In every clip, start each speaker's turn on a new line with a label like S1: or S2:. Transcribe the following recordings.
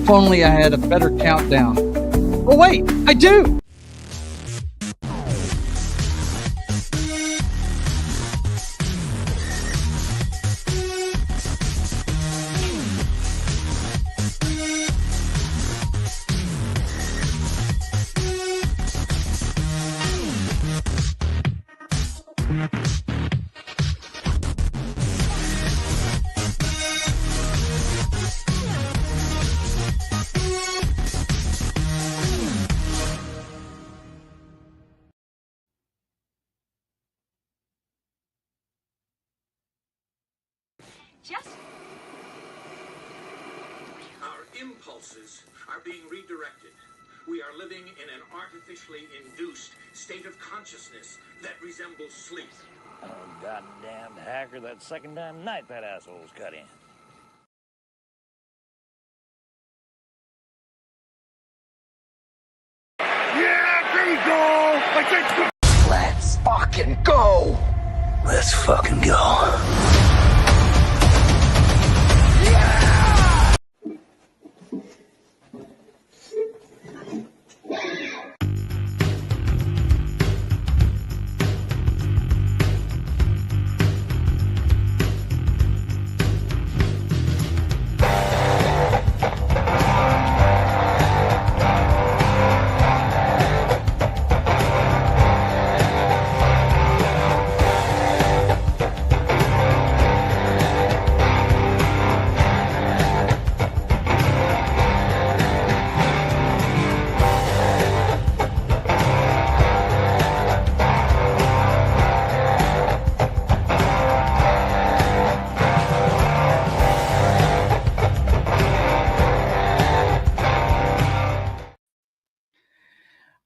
S1: If only I had a better countdown. Oh, wait, I do.
S2: Our impulses are being redirected. We are living in an artificially induced state of consciousness that resembles sleep.
S3: Oh, goddamn hacker, that second time night that asshole's cut in.
S4: Yeah, there you go!
S3: Let's fucking go! Let's fucking go.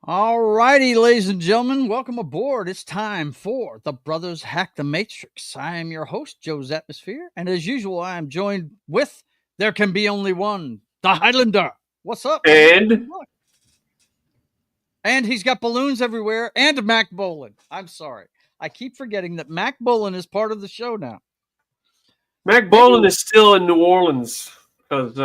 S1: All righty, ladies and gentlemen, welcome aboard. It's time for the Brothers Hack the Matrix. I am your host, JoesAtmosfere, and as usual, I am joined with There Can Be Only One, the Hylunder. What's up? And he's got balloons everywhere, and Mac Bolin. I'm sorry. I keep forgetting that Mac Bolin is part of the show now.
S5: Mac Bolin is still in New Orleans because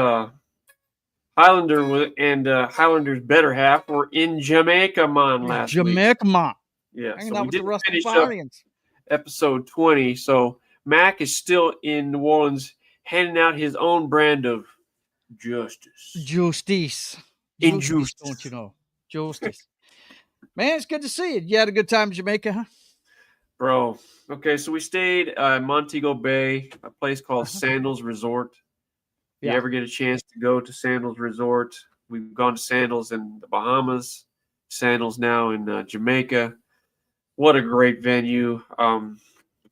S5: Hylunder and Hylander's better half were in Jamaica, last week.
S1: Jamaica.
S5: Yeah,
S1: Hanging
S5: so
S1: out
S5: we
S1: with the
S5: didn't finish up
S1: Rastafarians.
S5: episode 20. So Mac is still in New Orleans, handing out his own brand of justice.
S1: Justice.
S5: Injustice.
S1: Don't you know? Justice. Man, it's good to see you. You had a good time in Jamaica, huh?
S5: Bro, okay, so we stayed at Montego Bay, a place called Sandals Resort. If you ever get a chance to go to Sandals Resort, we've gone to Sandals in the Bahamas, Sandals now in Jamaica. What a great venue. The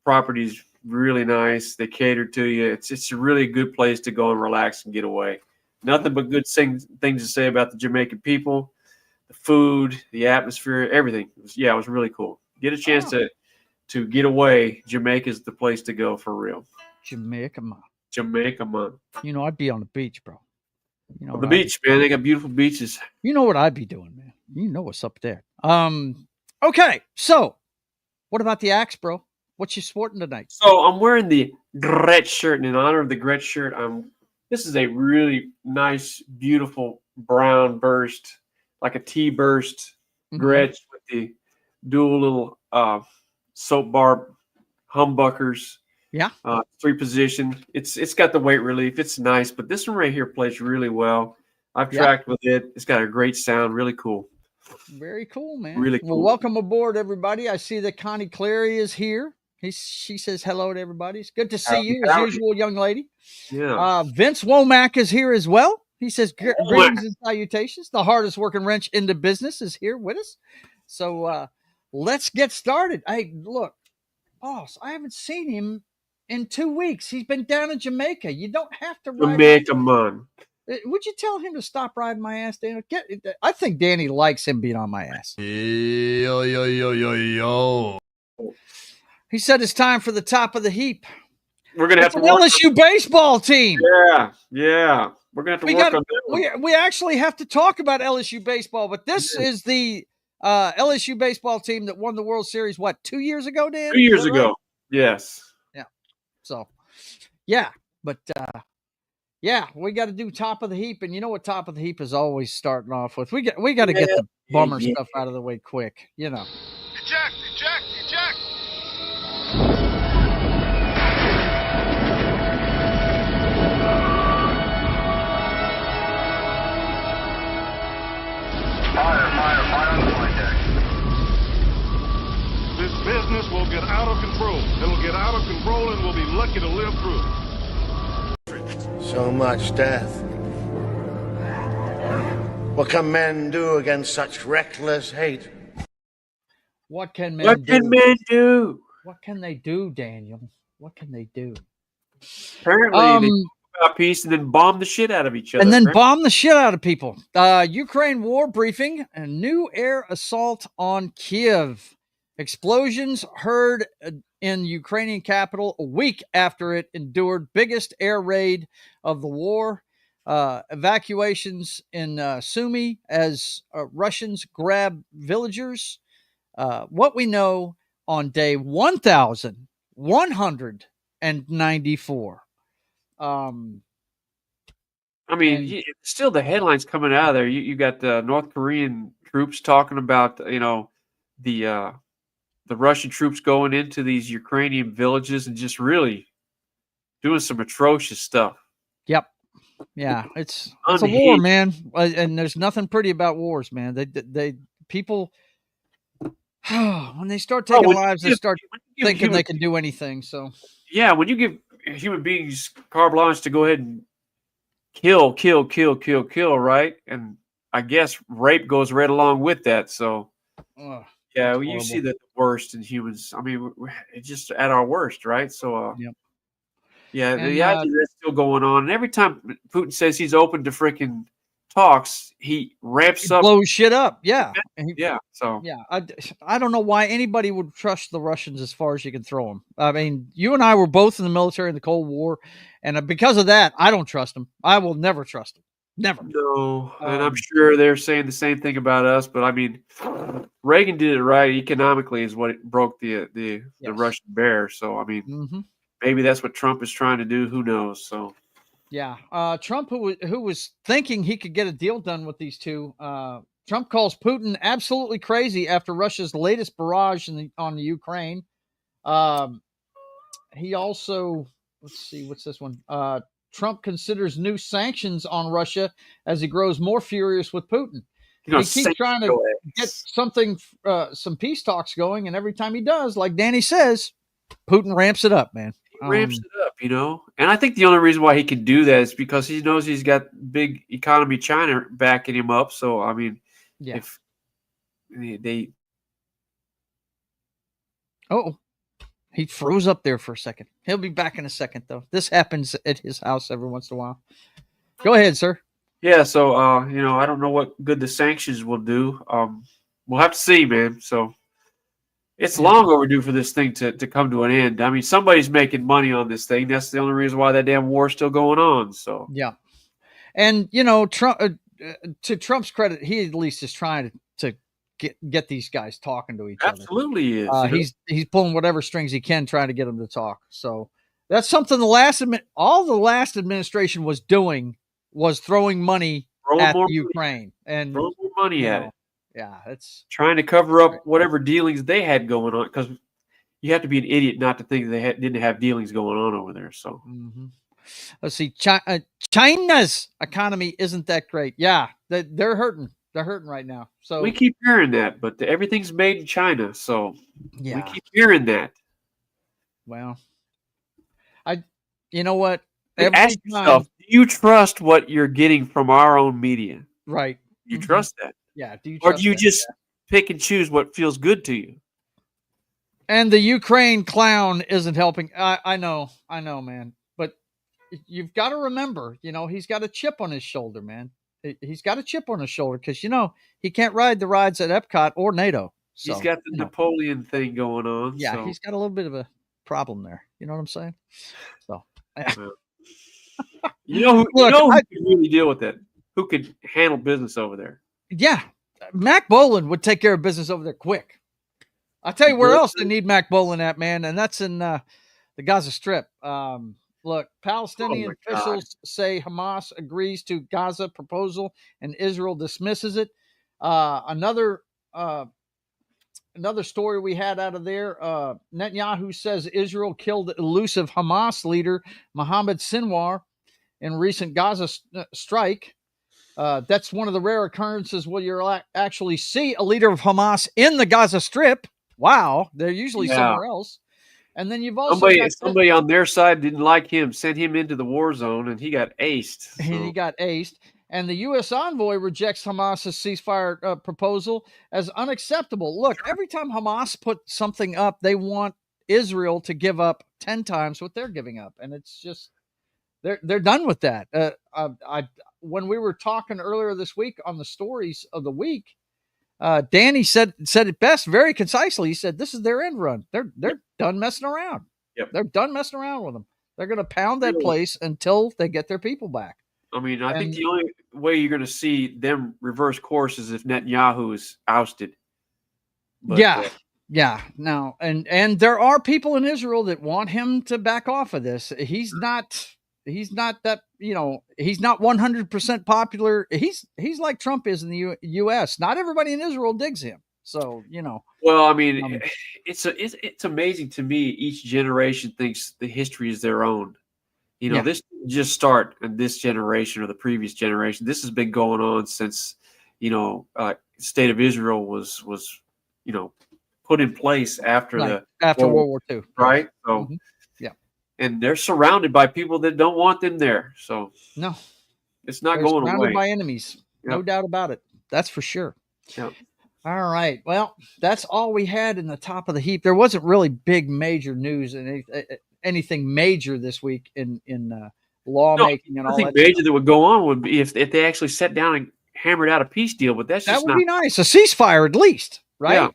S5: property's really nice. They cater to you. It's a really good place to go and relax and get away. Nothing but good things to say about the Jamaican people, the food, the atmosphere, everything. It was really cool. Get a chance to get away. Jamaica's the place to go for real.
S1: Jamaica, man.
S5: You
S1: know, I'd be on the beach, bro. You know,
S5: on the beach, man. They got beautiful beaches.
S1: You know what I'd be doing, man. You know what's up there. Okay, so what about the axe, bro? What you sporting tonight?
S5: So I'm wearing the Gretsch shirt, and in honor of the Gretsch shirt, this is a really nice, beautiful brown burst, like a T-burst Gretsch with the dual little soap bar humbuckers.
S1: Yeah.
S5: 3-position. It's got the weight relief. It's nice, but this one right here plays really well. I've tracked with it. It's got a great sound. Really cool.
S1: Very cool, man.
S5: Really cool.
S1: Well, welcome aboard, everybody. I see that Connie Clary is here. She says hello to everybody. It's good to see you, as usual, young lady.
S5: Yeah.
S1: Vince Womack is here as well. He says greetings and salutations. The hardest working wrench in the business is here with us. So let's get started. Hey, look, boss, I haven't seen him in 2 weeks. He's been down in Jamaica. You don't have to ride.
S5: Jamaica, man.
S1: Would you tell him to stop riding my ass, Danny? I think Danny likes him being on my ass.
S4: Yo.
S1: He said it's time for the top of the heap.
S5: We're gonna have to
S1: work LSU baseball team.
S5: Yeah. We're gonna have to work on that.
S1: We actually have to talk about LSU baseball, but this is the LSU baseball team that won the World Series. What, 2 years ago, Dan?
S5: 2 years ago. Yes.
S1: Yeah. So, yeah, but Yeah, we got to do top of the heap, and you know what top of the heap is always starting off with. We got to get the bummer stuff out of the way quick. You know.
S4: Eject! Eject! Eject! Fire on the flight deck. This business will get out of control. It'll get out of control and we'll be lucky to live through it.
S6: So much death. What can men do against such reckless hate?
S1: What can men
S5: What
S1: do?
S5: can men do?
S1: What can they do, Daniel? What can they do?
S5: Apparently, they talk about peace and then bomb the shit out of each other.
S1: And then
S5: right?
S1: bomb the shit out of people. Ukraine war briefing, a new air assault on Kiev. Explosions heard in Ukrainian capital a week after it endured biggest air raid of the war. Evacuations in Sumy as Russians grab villagers. What we know on day 1,194.
S5: I mean, still the headlines coming out of there. You got the North Korean troops talking about, the Russian troops going into these Ukrainian villages and just really doing some atrocious stuff.
S1: Yep. Yeah, it's a war, man, and there's nothing pretty about wars, man. They people when they start taking lives, they start thinking they can do anything. So
S5: yeah, when you give human beings carte blanche to go ahead and kill, right? And I guess rape goes right along with that. So yeah, you see the worst in humans. I mean, it's just at our worst, right? So
S1: yep.
S5: Yeah, the idea that's still going on. And every time Putin says he's open to freaking talks, he ramps up,
S1: blows shit up. Yeah,
S5: So
S1: yeah, I don't know why anybody would trust the Russians as far as you can throw them. I mean, you and I were both in the military in the Cold War, and because of that, I don't trust them. I will never trust them. Never.
S5: No, and I'm sure they're saying the same thing about us. But I mean, Reagan did it right economically, is what broke the Russian bear. So I mean. Maybe that's what Trump is trying to do. Who knows? So,
S1: yeah, Trump, who was thinking he could get a deal done with these two, Trump calls Putin absolutely crazy after Russia's latest barrage on the Ukraine. He also, let's see, what's this one? Trump considers new sanctions on Russia as he grows more furious with Putin. He keeps trying to get some peace talks going, and every time he does, like Danny says, Putin ramps it up, man.
S5: Ramps it up, and I think the only reason why he can do that is because he knows he's got big economy China backing him up. So I mean, if they
S1: he froze up there for a second. He'll be back in a second, though. This happens at his house every once in a while. Go ahead, sir.
S5: Yeah, so I don't know what good the sanctions will do. We'll have to see, man. So. It's long overdue for this thing to come to an end. I mean, somebody's making money on this thing. That's the only reason why that damn war is still going on. So
S1: yeah, and Trump. To Trump's credit, he at least is trying to get these guys talking to each other.
S5: Absolutely is.
S1: He's pulling whatever strings he can, trying to get them to talk. So that's something the last administration was doing was throwing money at Ukraine and
S5: throwing more money at it.
S1: Yeah, it's
S5: trying to cover up whatever dealings they had going on, because you have to be an idiot not to think they didn't have dealings going on over there. So
S1: let's see, China's economy isn't that great. Yeah, they're hurting. They're hurting right now. So
S5: we keep hearing that, but everything's made in China. So we keep hearing that.
S1: Well, you know what?
S5: Ask yourself, do you trust what you're getting from our own media?
S1: Right.
S5: You trust that?
S1: Yeah. Do
S5: you just pick and choose what feels good to you?
S1: And the Ukraine clown isn't helping. I know, man. But you've got to remember, he's got a chip on his shoulder, man. He's got a chip on his shoulder because, he can't ride the rides at Epcot or NATO. So,
S5: he's got the Napoleon thing going on.
S1: Yeah,
S5: so.
S1: He's got a little bit of a problem there. You know what I'm saying? So,
S5: who could really deal with it? Who could handle business over there?
S1: Yeah, Mac Boland would take care of business over there quick. I'll tell you where else they need Mac Boland at, man, and that's in the Gaza Strip. Look, Palestinian
S5: God.
S1: officials say Hamas agrees to Gaza proposal and Israel dismisses it. Another story we had out of there, Netanyahu says Israel killed elusive Hamas leader Mohammed Sinwar in recent Gaza strike. That's one of the rare occurrences where you actually see a leader of Hamas in the Gaza Strip. Wow, they're usually somewhere else. And then you've also
S5: somebody on their side didn't like him, sent him into the war zone, and he got aced. So.
S1: And he got aced. And the U.S. envoy rejects Hamas's ceasefire proposal as unacceptable. Look, every time Hamas put something up, they want Israel to give up 10 times what they're giving up, and it's just they're done with that. When we were talking earlier this week on the stories of the week, Danny said it best, very concisely. He said, "This is their end run. They're done messing around.
S5: Yep.
S1: They're done messing around with them. They're going to pound that place until they get their people back."
S5: I mean, I think the only way you're going to see them reverse course is if Netanyahu is ousted. But,
S1: no, and there are people in Israel that want him to back off of this. He's not that, he's not 100% popular. He's like Trump is in the U.S. Not everybody in Israel digs him. So,
S5: Well, I mean, it's amazing to me. Each generation thinks the history is their own. This didn't just start in this generation or the previous generation. This has been going on since, state of Israel was put in place after
S1: World War II.
S5: Right. So, and they're surrounded by people that don't want them there. So
S1: no,
S5: it's not going away.
S1: Surrounded by enemies. Yep. No doubt about it. That's for sure.
S5: Yep.
S1: All right. Well, that's all we had in the top of the heap. There wasn't really big major news and anything major this week in lawmaking and all that.
S5: Nothing major that would go on would be if they actually sat down and hammered out a peace deal. But that
S1: would be nice. A ceasefire at least, right?
S5: Yeah.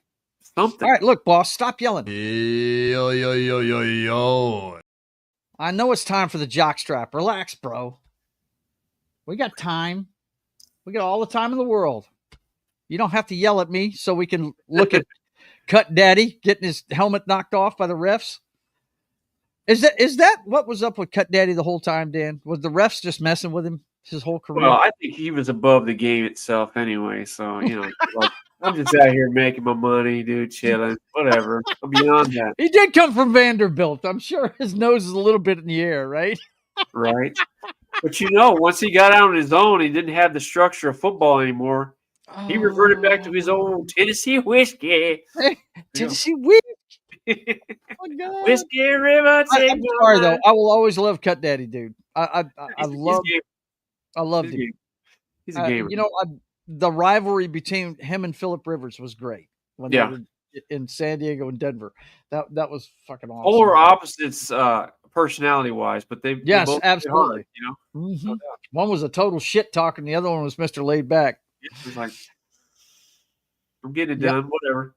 S5: Something.
S1: All right. Look, boss, stop yelling.
S7: Yo.
S1: I know it's time for the jockstrap. Relax, bro. We got time. We got all the time in the world. You don't have to yell at me so we can look at Cut Daddy getting his helmet knocked off by the refs. Is that what was up with Cut Daddy the whole time, Dan? Was the refs just messing with him his whole career?
S5: Well, I think he was above the game itself anyway. So, I'm just out here making my money, dude, chilling, whatever. I'm beyond that.
S1: He did come from Vanderbilt. I'm sure his nose is a little bit in the air, right?
S5: Right. But once he got out on his own, he didn't have the structure of football anymore. He reverted back to his own Tennessee whiskey.
S1: Tennessee whiskey. Oh, God.
S5: Whiskey River.
S1: I'm sorry, though. I will always love Cut Daddy, dude. I loved him.
S5: He's a gamer.
S1: The rivalry between him and Phillip Rivers was great when they were in San Diego and Denver. That was fucking awesome.
S5: Polar opposites, personality-wise, but they both
S1: absolutely.
S5: Hard,
S1: Mm-hmm. One was a total shit talking. The other one was Mr. Laid Back.
S5: It was like, I'm getting it done. Whatever.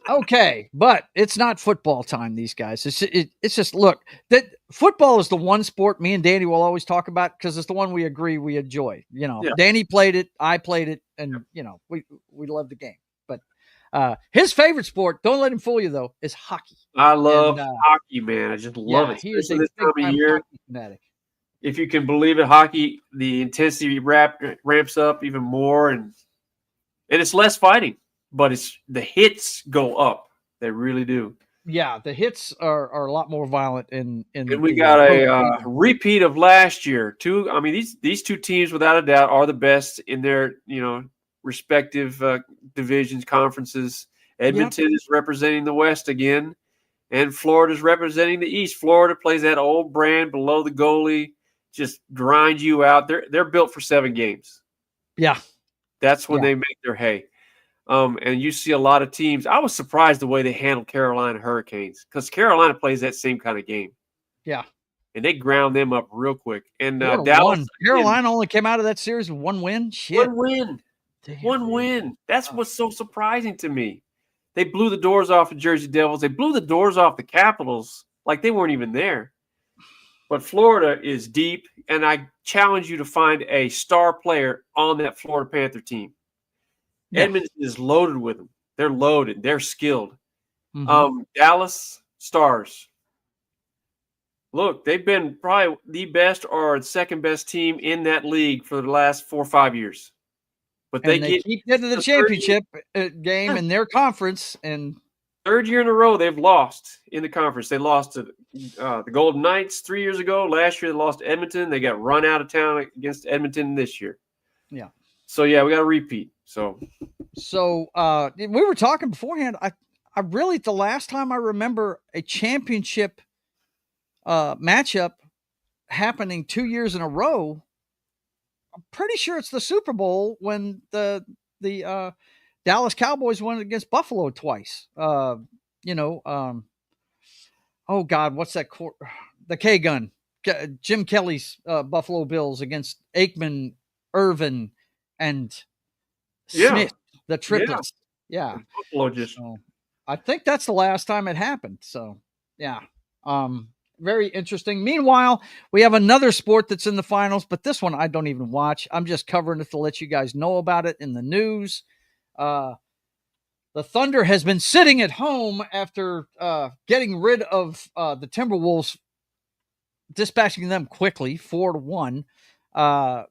S1: Okay, but it's not football time. These guys. It's just look that football is the one sport me and Danny will always talk about because it's the one we agree we enjoy. Danny played it, I played it, and we love the game. But his favorite sport, don't let him fool you though, is hockey.
S5: I love hockey, man. I just love it.
S1: He is a
S5: this time of year.
S1: Hockey fanatic.
S5: If you can believe it, hockey, the intensity ramps up even more, and it's less fighting. But the hits go up. They really do.
S1: Yeah, the hits are a lot more violent in
S5: and we got a repeat of last year. These two teams, without a doubt, are the best in their respective divisions, conferences. Edmonton is representing the West again, and Florida's representing the East. Florida plays that old brand below the goalie, just grind you out. They're built for 7 games.
S1: Yeah,
S5: that's when they make their hay. And you see a lot of teams. I was surprised the way they handled Carolina Hurricanes because Carolina plays that same kind of game.
S1: Yeah.
S5: And they ground them up real quick. And Dallas.
S1: Carolina only came out of that series with 1 win. Shit.
S5: 1 win. Damn, 1 win. That's what's so surprising to me. They blew the doors off the Jersey Devils. They blew the doors off the Capitals like they weren't even there. But Florida is deep, and I challenge you to find a star player on that Florida Panther team. Yeah. Edmonton is loaded with them. They're loaded. They're skilled. Mm-hmm. Dallas Stars. Look, they've been probably the best or second best team in that league for the last 4 or 5 years. But
S1: And they keep getting to the championship game in their conference. And
S5: third year in a row, they've lost in the conference. They lost to the Golden Knights 3 years ago. Last year, they lost to Edmonton. They got run out of town against Edmonton this year.
S1: Yeah.
S5: So, yeah, we got to repeat. So
S1: we were talking beforehand. I really, the last time I remember a championship matchup happening 2 years in a row, I'm pretty sure it's the Super Bowl when the Dallas Cowboys won against Buffalo twice. Oh God, what's that? The K Gun, Jim Kelly's Buffalo Bills against Aikman, Irvin, and Smith, the triplets. Yeah.
S5: Buffalo just.
S1: So, I think that's the last time it happened. So, yeah. Very interesting. Meanwhile, we have another sport that's in the finals, but this one I don't even watch. I'm just covering it to let you guys know about it in the news. The Thunder has been sitting at home after getting rid of the Timberwolves, dispatching them quickly, 4-1.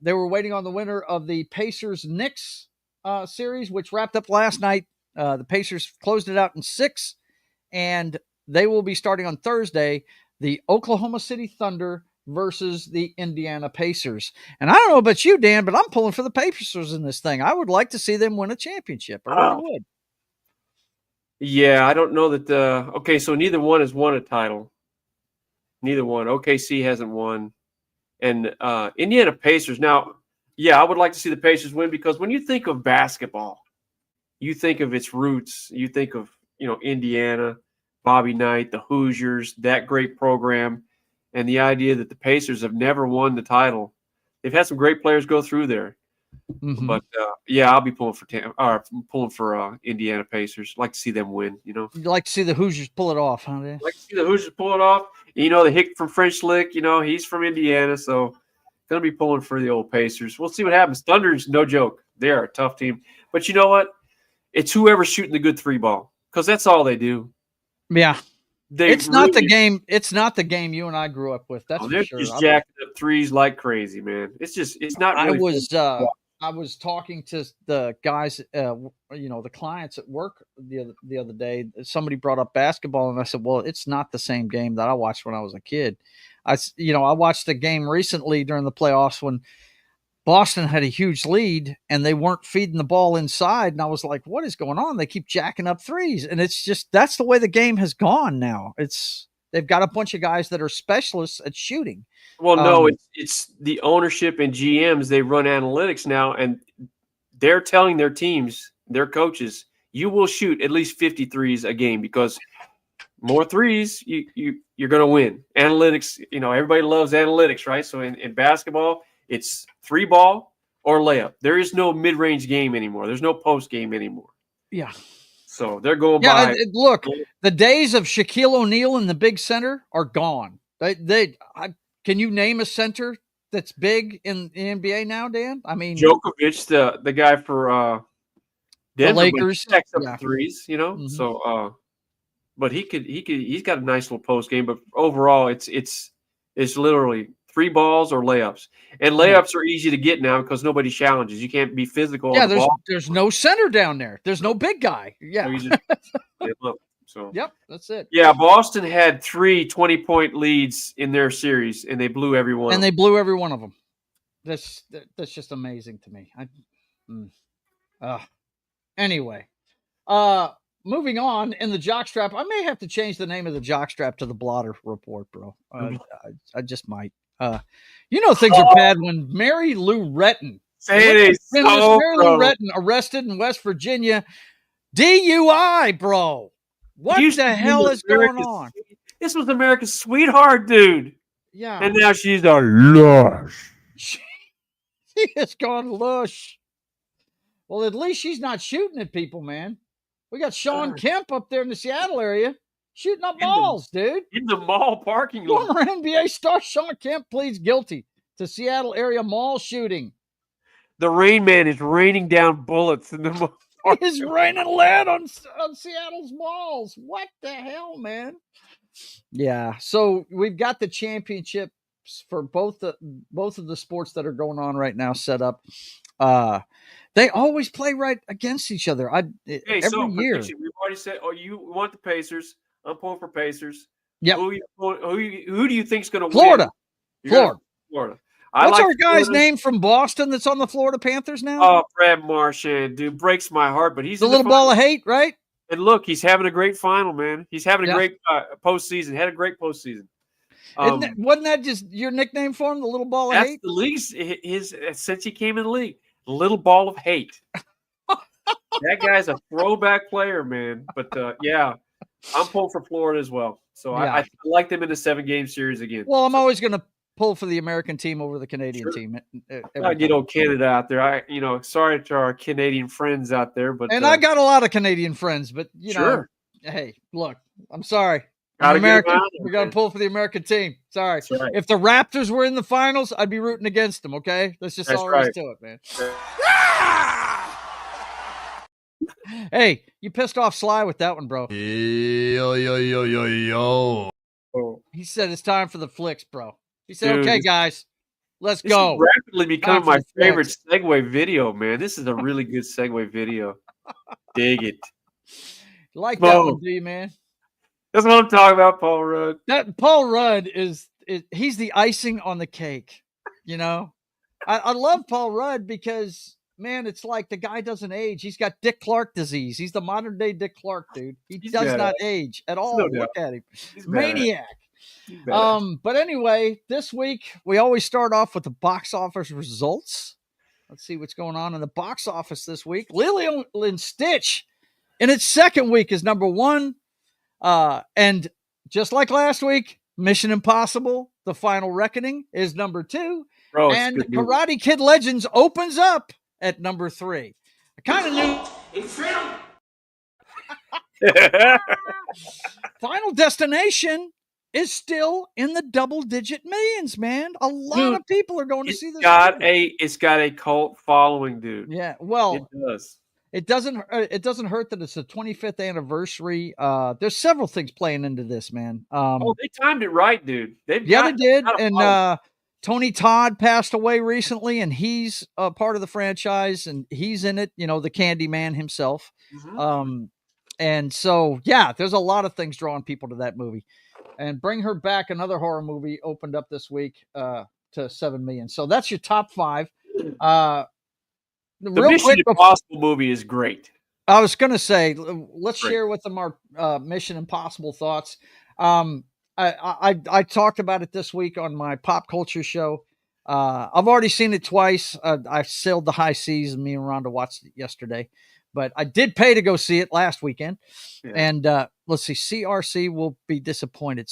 S1: They were waiting on the winner of the Pacers-Knicks series, which wrapped up last night. The Pacers closed it out in 6, and they will be starting on Thursday the Oklahoma City Thunder versus the Indiana Pacers. And I don't know about you, Dan, but I'm pulling for the Pacers in this thing. I would like to see them win a championship. I really would.
S5: Yeah, I don't know that. Okay, so neither one has won a title. Neither one. OKC hasn't won. And Indiana Pacers. Now, yeah, I would like to see the Pacers win because when you think of basketball, you think of its roots. You think of, Indiana, Bobby Knight, the Hoosiers, that great program, and the idea that the Pacers have never won the title. They've had some great players go through there. Mm-hmm. But, yeah, I'll be pulling for Indiana Pacers. Like to see them win,
S1: You'd like to see the Hoosiers pull it off, huh? Dan?
S5: Like to see the Hoosiers pull it off. The Hick from French Lick, he's from Indiana, so going to be pulling for the old Pacers. We'll see what happens. Thunder's no joke. They are a tough team. But you know what? It's whoever's shooting the good three ball because that's all they do.
S1: Yeah. It's not the game. It's not the game you and I grew up with. That's for sure.
S5: Just jacking up threes like crazy, man. It's not really
S1: I was talking to the guys, the clients at work the other day. Somebody brought up basketball, and I said, "Well, it's not the same game that I watched when I was a kid." I watched a game recently during the playoffs when Boston had a huge lead, and they weren't feeding the ball inside, and I was like, "What is going on? They keep jacking up threes," and it's just that's the way the game has gone now. They've got a bunch of guys that are specialists at shooting.
S5: Well, no, it's the ownership and GMs. They run analytics now, and they're telling their teams, their coaches, you will shoot at least 50 threes a game because more threes, you're going to win. Analytics, everybody loves analytics, right? So in basketball, it's 3-ball or layup. There is no mid-range game anymore. There's no post game anymore.
S1: Yeah.
S5: So they're going by.
S1: Look, the days of Shaquille O'Neal in the big center are gone. Can you name a center that's big in the NBA now, Dan? I mean,
S5: Djokovic, the guy for Denver,
S1: the Lakers,
S5: stacks up threes, Mm-hmm. So, but he's got a nice little post game. But overall, it's literally 3 balls or layups, and layups are easy to get now because nobody challenges. You can't be physical.
S1: Yeah, there's no center down there. There's no big guy. Yeah.
S5: So
S1: yep, that's it.
S5: Yeah, Boston had 3 20-point leads in their series, and they blew every one.
S1: And they blew every one of them. That's just amazing to me. Anyway, moving on in the jockstrap. I may have to change the name of the jockstrap to the Blotter Report, bro. I just might. Things are bad when Mary Lou Retton, Mary Lou Retton, arrested in West Virginia, DUI, bro. What the hell is going on?
S5: This was America's sweetheart, dude.
S1: Yeah.
S5: And now she's a lush.
S1: She has gone lush. Well, at least she's not shooting at people, man. We got Sean Kemp up there in the Seattle area shooting up balls, dude.
S5: In the mall parking lot.
S1: Former NBA star Sean Kemp pleads guilty to Seattle area mall shooting.
S5: The Rain Man is raining down bullets in the mall.
S1: It's raining lead on Seattle's malls. What the hell, man? Yeah. So we've got the championships for both of the sports that are going on right now set up. They always play right against each other.
S5: Hey, so
S1: Every year.
S5: prediction. We've already said, you want the Pacers. I'm pulling for Pacers.
S1: Yep.
S5: Who do you think's going to win?
S1: Florida.
S5: Florida.
S1: What's our guy's name from Boston that's on the Florida Panthers now?
S5: Oh, Brad Marchand, dude, breaks my heart, but he's
S1: the little ball of hate, right?
S5: And look, he's having a great final, man. He's having a great postseason. Had a great postseason.
S1: Wasn't that just your nickname for him, the little ball of hate?
S5: That's the league's since he came in the league. The little ball of hate. That guy's a throwback player, man. But I'm pulling for Florida as well. So I like them in the 7-game series again.
S1: Well, I'm always going to pull for the American team over the Canadian team.
S5: I get old Canada out there. Sorry to our Canadian friends out there, but
S1: I got a lot of Canadian friends, but you know, hey, look, I'm sorry. I'm American. We got to pull for the American team. Sorry.
S5: Right.
S1: If the Raptors were in the finals, I'd be rooting against them. Okay, that's just all there is to it, man. Hey, you pissed off Sly with that one, bro.
S7: Yo.
S1: He said it's time for the flicks, bro. He said, "Okay, guys, let's go."
S5: This is rapidly becoming my favorite segue video, man. This is a really good segue video. Dig it.
S1: You like that one, do you, man?
S5: That's what I'm talking about, Paul Rudd.
S1: That Paul Rudd he's the icing on the cake. You know, I love Paul Rudd because, man, it's like the guy doesn't age. He's got Dick Clark disease. He's the modern day Dick Clark, dude. He's does not age at all. Look at him. He's maniac. But anyway, this week we always start off with the box office results. Let's see what's going on in the box office this week. Lilo and Stitch in its second week is number 1. And just like last week, Mission Impossible: The Final Reckoning is number 2.
S5: Bro,
S1: and Karate Kid Legends opens up at number 3. I kind of knew.
S2: In film.
S1: Final Destination is still in the double-digit millions, man. A lot of people are going to see this.
S5: It's got a cult following, dude.
S1: Yeah, well,
S5: it does.
S1: It doesn't hurt that it's the 25th anniversary. There's several things playing into this, man.
S5: They timed it right, dude.
S1: They did. And Tony Todd passed away recently, and he's a part of the franchise, and he's in it. You know, the Candyman himself. Mm-hmm. And so, there's a lot of things drawing people to that movie. And Bring Her Back, another horror movie, opened up this week to 7 million. So that's your top 5. The
S5: Mission Impossible movie is great.
S1: I was going to say, let's share with them our Mission Impossible thoughts. I talked about it this week on my pop culture show. I've already seen it twice. I sailed the high seas, and me and Rhonda watched it yesterday. But I did pay to go see it last weekend. Yeah. And let's see, CRC will be disappointed.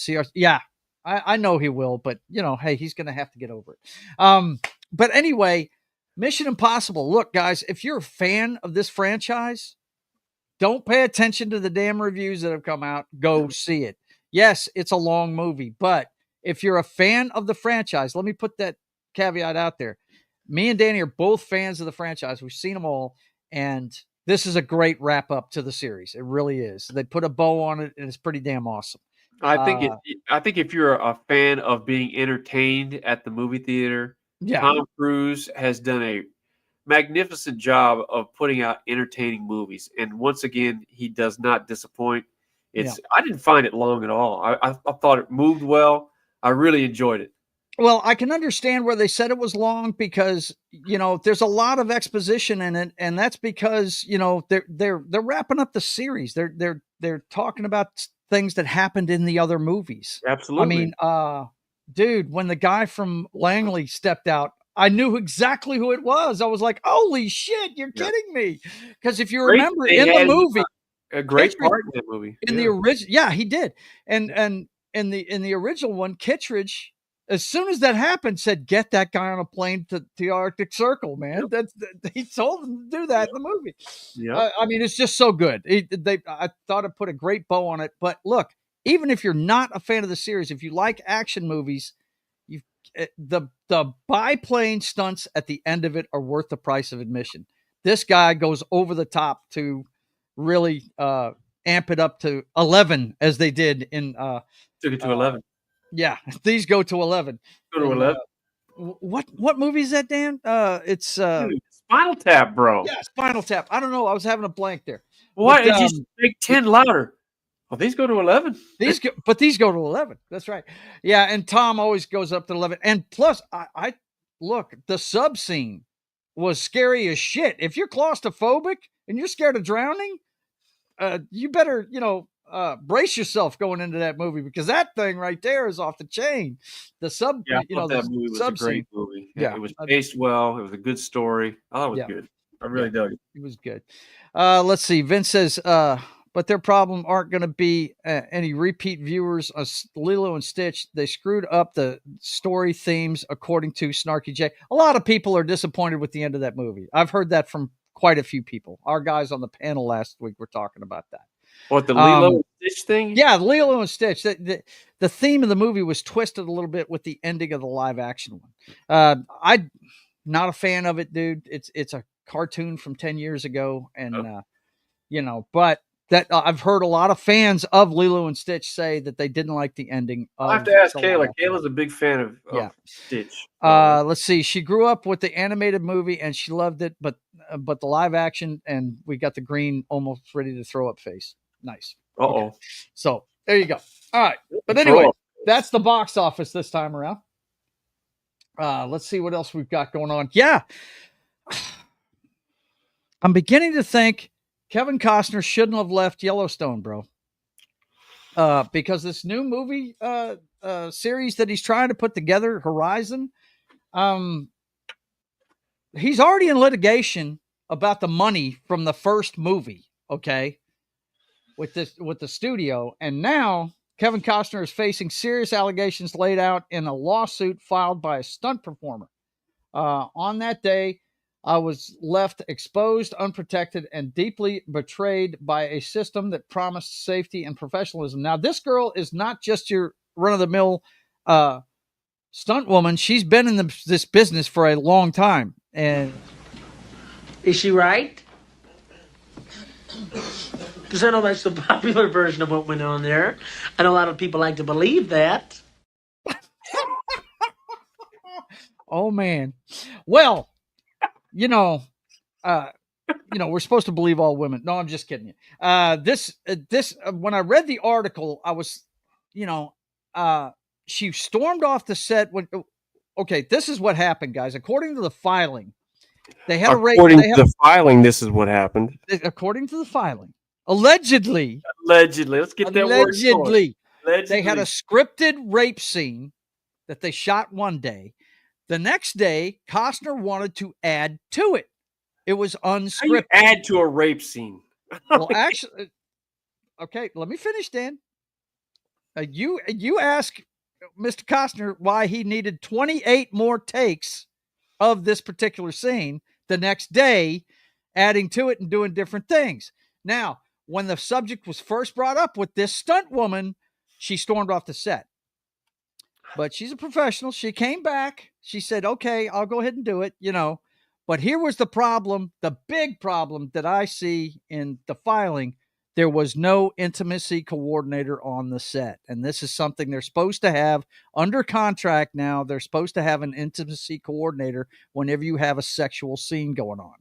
S1: I know he will, but, you know, hey, he's going to have to get over it. But anyway, Mission Impossible. Look, guys, if you're a fan of this franchise, don't pay attention to the damn reviews that have come out. Go see it. Yes, it's a long movie, but if you're a fan of the franchise, let me put that caveat out there. Me and Danny are both fans of the franchise. We've seen them all, and this is a great wrap up to the series. It really is. They put a bow on it, and it's pretty damn awesome.
S5: I think if you're a fan of being entertained at the movie theater, Tom Cruise has done a magnificent job of putting out entertaining movies. And once again, he does not disappoint. I didn't find it long at all. I thought it moved well. I really enjoyed it.
S1: Well, I can understand where they said it was long because, you know, there's a lot of exposition in it, and that's because, you know, they're wrapping up the series. They're talking about things that happened in the other movies.
S5: Absolutely.
S1: I mean, dude, when the guy from Langley stepped out, I knew exactly who it was. I was like, "Holy shit, you're kidding me!" Because if you remember in the movie,
S5: a great part in that movie.
S1: In the original, he did, and in the original one, Kittredge, as soon as that happened, said, "Get that guy on a plane to the Arctic Circle, man." He told them to do that in the movie. Yeah, I mean, it's just so good. I thought it put a great bow on it. But look, even if you're not a fan of the series, if you like action movies, the biplane stunts at the end of it are worth the price of admission. This guy goes over the top to really amp it up to 11 as they did in
S5: Took it to 11.
S1: Yeah, these go to 11.
S5: Go to
S1: And,
S5: 11.
S1: What movie is that, Dan? It's
S5: Dude, Spinal Tap, bro.
S1: yeah, Spinal Tap. I don't know. I was having a blank there.
S5: Why
S1: But,
S5: did you make 10 louder? Well, these go to 11.
S1: these go to 11. That's right. Yeah, and Tom always goes up to 11. And plus, I look, the sub scene was scary as shit. If you're claustrophobic and you're scared of drowning, you better, brace yourself going into that movie, because that thing right there is off the chain. The sub,
S5: Yeah, I thought
S1: the
S5: that movie was a
S1: sub
S5: great
S1: scene.
S5: movie.
S1: Yeah.
S5: It was paced well. It was a good story. I thought it was
S1: Yeah.
S5: good. I really dug it.
S1: It was good. Let's see. Vince says, but their problem aren't going to be any repeat viewers of Lilo and Stitch. They screwed up the story themes, according to Snarky J. A lot of people are disappointed with the end of that movie. I've heard that from quite a few people. Our guys on the panel last week were talking about that.
S5: What, the Lilo and Stitch thing?
S1: Yeah, Lilo and Stitch. The theme of the movie was twisted a little bit with the ending of the live action one. I'm not a fan of it, dude. It's a cartoon from 10 years ago, and but that I've heard a lot of fans of Lilo and Stitch say that they didn't like the ending.
S5: I'll have to ask Kayla. Kayla's a big fan of Stitch.
S1: Let's see. She grew up with the animated movie and she loved it, but the live action, and we got the green almost ready to throw up face. Nice.
S5: Okay.
S1: So there you go. All right. But anyway, that's the box office this time around. Let's see what else we've got going on. Yeah. I'm beginning to think Kevin Costner shouldn't have left Yellowstone, bro. Because this new movie series that he's trying to put together, Horizon, he's already in litigation about the money from the first movie, okay, with the studio. And now Kevin Costner is facing serious allegations laid out in a lawsuit filed by a stunt performer. On that day, I was left exposed, unprotected, and deeply betrayed by a system that promised safety and professionalism. Now, this girl is not just your run-of-the-mill stunt woman. She's been in this business for a long time. And
S7: is she right? Because I know that's the popular version of what went on there. I know a lot of people like to believe that.
S1: Oh, man. Well, we're supposed to believe all women. No, I'm just kidding you. This when I read the article, I was, she stormed off the set when. Okay, this is what happened, guys. According to the filing, they had
S5: According to the filing, this is what happened.
S1: According to the filing, allegedly.
S5: Let's get that word.
S1: Allegedly, they had a scripted rape scene that they shot one day. The next day, Costner wanted to add to it. It was unscripted.
S5: How you add to a rape scene?
S1: Well, actually, okay, let me finish, Dan. You ask Mr. Costner why he needed 28 more takes of this particular scene the next day, adding to it and doing different things. Now, when the subject was first brought up with this stunt woman, she stormed off the set. But she's a professional. She came back. She said, okay, I'll go ahead and do it, But here was the problem, the big problem that I see in the filing. There was no intimacy coordinator on the set. And this is something they're supposed to have under contract now. They're supposed to have an intimacy coordinator whenever you have a sexual scene going on.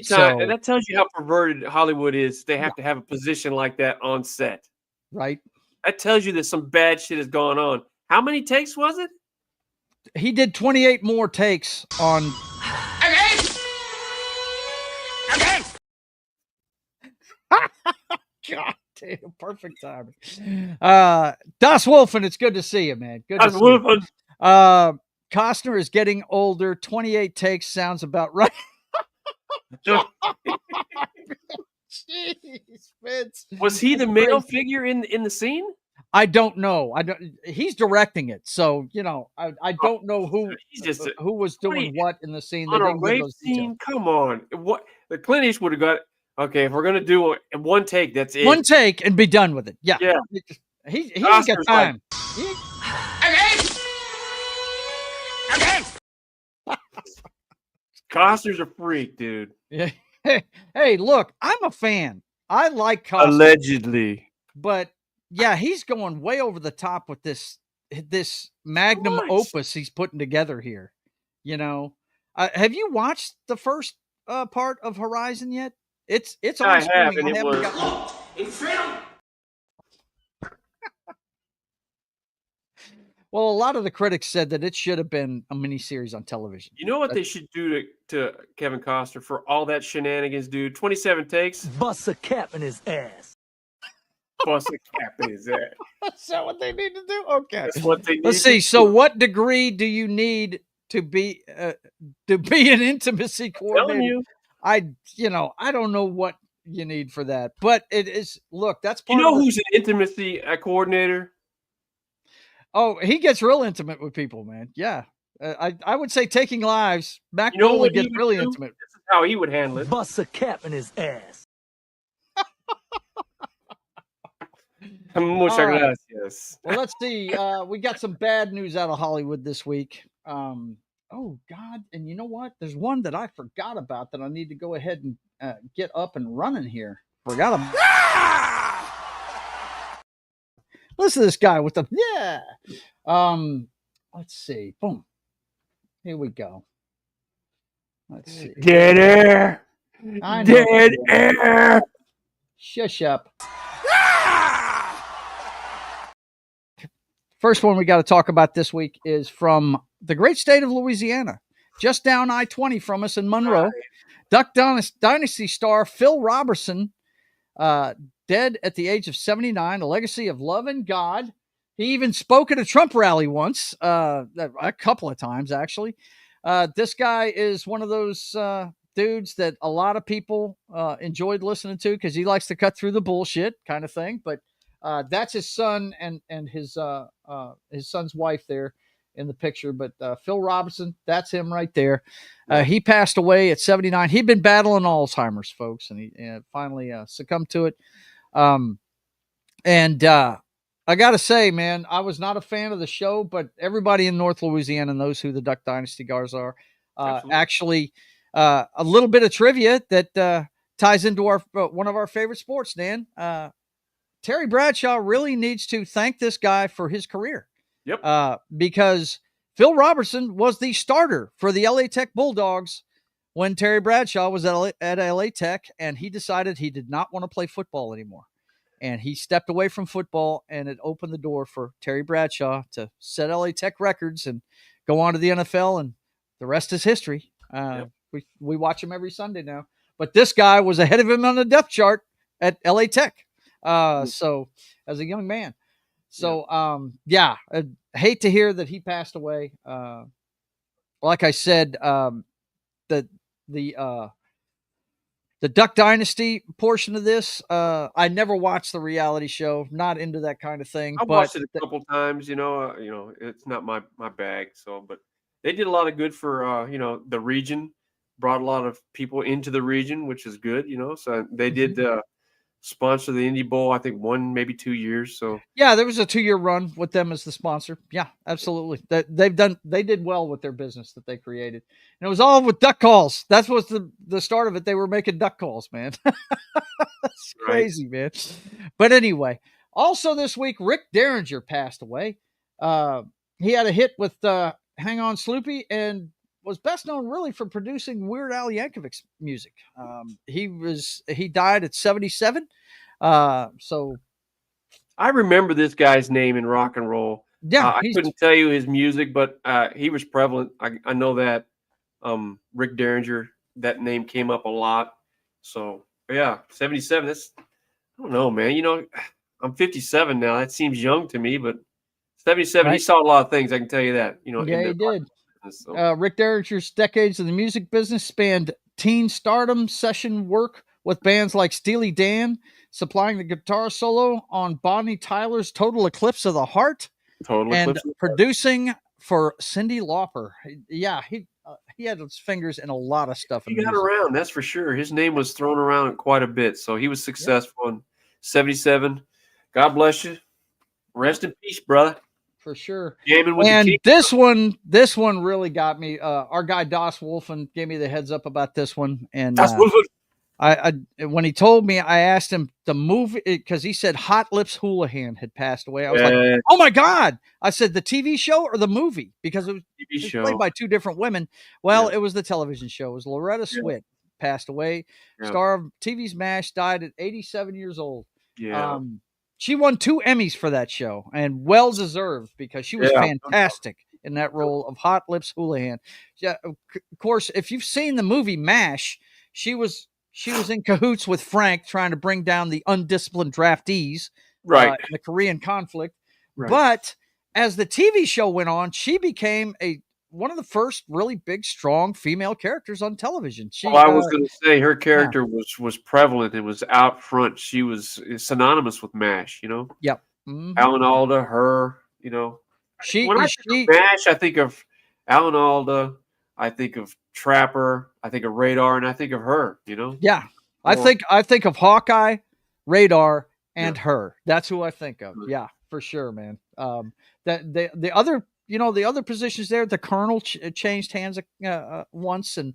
S5: And that tells you how perverted Hollywood is. They have to have a position like that on set.
S1: Right.
S5: That tells you that some bad shit has gone on. How many takes was it?
S1: He did 28 more takes on. God damn, perfect timing. Das Wolfen, it's good to see you, man. Good to see you. Costner is getting older. 28 takes sounds about right. Jeez, Vince.
S5: Was he the male figure in the scene?
S1: I don't know. He's directing it, so I don't know who was doing what in the scene.
S5: On a rape scene? Come on, what the Clint Eastwood would have got? Okay, if we're gonna do one take, that's it.
S1: One take and be done with it. Yeah. He ain't got time.
S5: Costner's a freak, dude.
S1: Yeah. Hey, look, I'm a fan. I like Costner.
S5: Allegedly.
S1: But yeah, he's going way over the top with this magnum
S5: What?
S1: opus he's putting together here. You know, have you watched the first part of Horizon yet? It's
S5: I
S1: on
S5: have,
S1: streaming.
S5: and
S1: I
S5: it
S1: haven't
S5: was.
S1: gotten.
S2: In film,
S1: Well, a lot of the critics said that it should have been a miniseries on television.
S5: You know what they should do to Kevin Costner for all that shenanigans, dude? 27 takes,
S3: Bust a cap in his ass.
S5: bust a cap in his ass.
S1: Is that what they need to do? Okay.
S5: That's what they need.
S1: Let's see. So, what degree do you need to be an intimacy
S5: I'm telling
S1: coordinator?
S5: you.
S1: I don't know what you need for that, but it is. Look, that's
S5: You
S1: part
S5: know
S1: of
S5: who's an intimacy coordinator?
S1: Oh, he gets real intimate with people, man. Yeah, I would say Taking Lives. Mac
S5: You know
S1: Nolan
S5: what he
S1: gets
S5: would
S1: really
S5: do?
S1: intimate.
S5: This is how he would handle it.
S3: Bust a cap in his ass.
S5: Muchas
S1: All right.
S5: gracias.
S1: Well, let's see. We got some bad news out of Hollywood this week. Oh God! And you know what? There's one that I forgot about that I need to go ahead and get up and running here. Forgot him. Listen to this guy with the yeah. Let's see. Boom. Here we go. Let's see.
S5: Dead air.
S1: I know.
S5: Dead air.
S1: Shush up. First one we got to talk about this week is from the great state of Louisiana, just down I-20 from us in Monroe. Duck Dynasty star Phil Robertson, dead at the age of 79, a legacy of love and God. He even spoke at a Trump rally once, a couple of times, actually. This guy is one of those dudes that a lot of people enjoyed listening to because he likes to cut through the bullshit kind of thing. But that's his son and his son's wife there in the picture. But Phil Robertson, that's him right there. He passed away at 79. He'd been battling Alzheimer's, folks, and he finally succumbed to it. I got to say, man, I was not a fan of the show, but everybody in North Louisiana knows who the Duck Dynasty guys are. Actually, a little bit of trivia that ties into our one of our favorite sports, Dan. Terry Bradshaw really needs to thank this guy for his career.
S5: Yep.
S1: Because Phil Robertson was the starter for the LA Tech Bulldogs when Terry Bradshaw was at LA Tech, and he decided he did not want to play football anymore. And he stepped away from football, and it opened the door for Terry Bradshaw to set LA Tech records and go on to the NFL, and the rest is history. We watch him every Sunday now. But this guy was ahead of him on the depth chart at LA Tech. So as a young man. So I hate to hear that he passed away. Like I said, the Duck Dynasty portion of this, I never watched the reality show. Not into that kind of thing.
S5: I watched it a couple times. It's not my bag. So, but they did a lot of good for the region. Brought a lot of people into the region, which is good. So they did sponsor the Indy Bowl. I think 1, maybe 2 years. So
S1: yeah, there was a 2-year run with them as the sponsor. Yeah, absolutely. They did well with their business that they created, and it was all with duck calls. That was the start of it. They were making duck calls, man. That's crazy, man. But anyway, also this week, Rick Derringer passed away. He had a hit with "Hang On Sloopy" and was best known really for producing Weird Al Yankovic's music. He died at 77. So
S5: I remember this guy's name in rock and roll.
S1: Yeah,
S5: I couldn't tell you his music, but he was prevalent. I know that Rick Derringer, that name came up a lot. So yeah, 77. That's, I don't know, man. I'm 57 now. That seems young to me, but 77. Right. He saw a lot of things. I can tell you that.
S1: Yeah, he did.
S5: So.
S1: Rick Derringer's decades in the music business spanned teen stardom, session work with bands like Steely Dan, supplying the guitar solo on Bonnie Tyler's "Total Eclipse of the Heart," and producing for Cyndi Lauper. Yeah, he had his fingers in a lot of stuff.
S5: He got around, that's for sure. His name was thrown around quite a bit, so he was successful in 77. God bless you. Rest in peace, brother.
S1: For sure.
S5: And
S1: this one really got me. Our guy Doss Wolfen gave me the heads up about this one. And
S5: Doss Wolfen.
S1: When he told me, I asked him the movie because he said Hot Lips Houlihan had passed away. I was like, oh my God. I said the TV show or the movie? Because it was played by two different women. Well, it was the television show. It was Loretta Swit passed away. Star of TV's MASH, died at 87 years old.
S5: Yeah.
S1: She won 2 Emmys for that show, and well deserved, because she was fantastic in that role of Hot Lips Houlihan. Yeah, of course, if you've seen the movie MASH, she was in cahoots with Frank trying to bring down the undisciplined draftees in the Korean conflict. Right. But as the TV show went on, she became one of the first really big, strong female characters on television.
S5: I was going to say her character was prevalent. It was out front. She was synonymous with MASH, you know?
S1: Yep. Mm-hmm.
S5: Alan Alda, her, you know. When I think of MASH, I think of Alan Alda, I think of Trapper, I think of Radar, and I think of her, you know?
S1: Yeah. I think of Hawkeye, Radar, and her. That's who I think of. Yeah, for sure, man. The other, you know, the other positions there, the Colonel changed hands once, and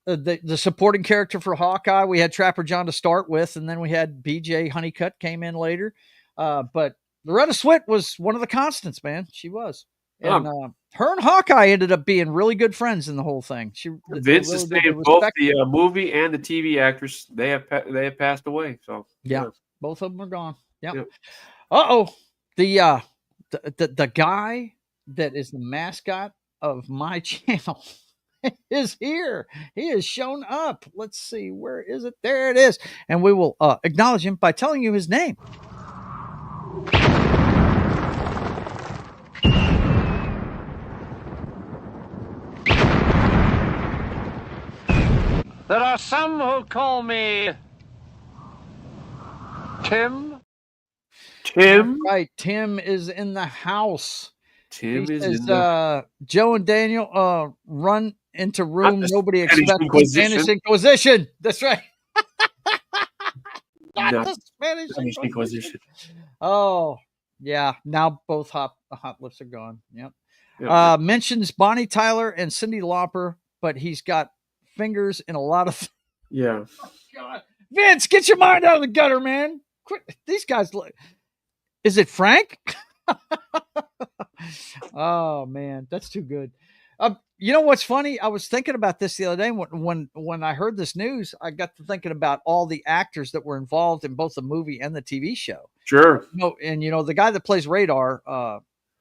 S1: the supporting character for Hawkeye, we had Trapper John to start with, and then we had BJ Honeycutt came in later. But Loretta Swit was one of the constants, man. She was. And her and Hawkeye ended up being really good friends in the whole thing.
S5: Vince is saying both the movie and the TV actress, they have passed away. So
S1: both of them are gone. Yeah. The guy that is the mascot of my channel is here. He has shown up. Let's see, where is it? There it is. And we will acknowledge him by telling you his name.
S3: There are some who call me Tim.
S5: Tim?
S1: Right, Tim is in the house.
S5: Tim
S1: he
S5: is
S1: says,
S5: in the...
S1: Joe and Daniel run into room nobody expects.
S5: Spanish
S1: Inquisition. That's right.
S5: Not
S1: the Spanish
S5: Inquisition.
S1: Oh, yeah. Now both hot lips are gone. Yep. Mentions Bonnie Tyler and Cyndi Lauper, but he's got fingers in a lot of...
S5: Yeah.
S1: God. Vince, get your mind out of the gutter, man. Quit. These guys... Is it Frank? Oh, man. That's too good. You know what's funny? I was thinking about this the other day when I heard this news. I got to thinking about all the actors that were involved in both the movie and the TV show.
S5: Sure.
S1: And the guy that plays Radar,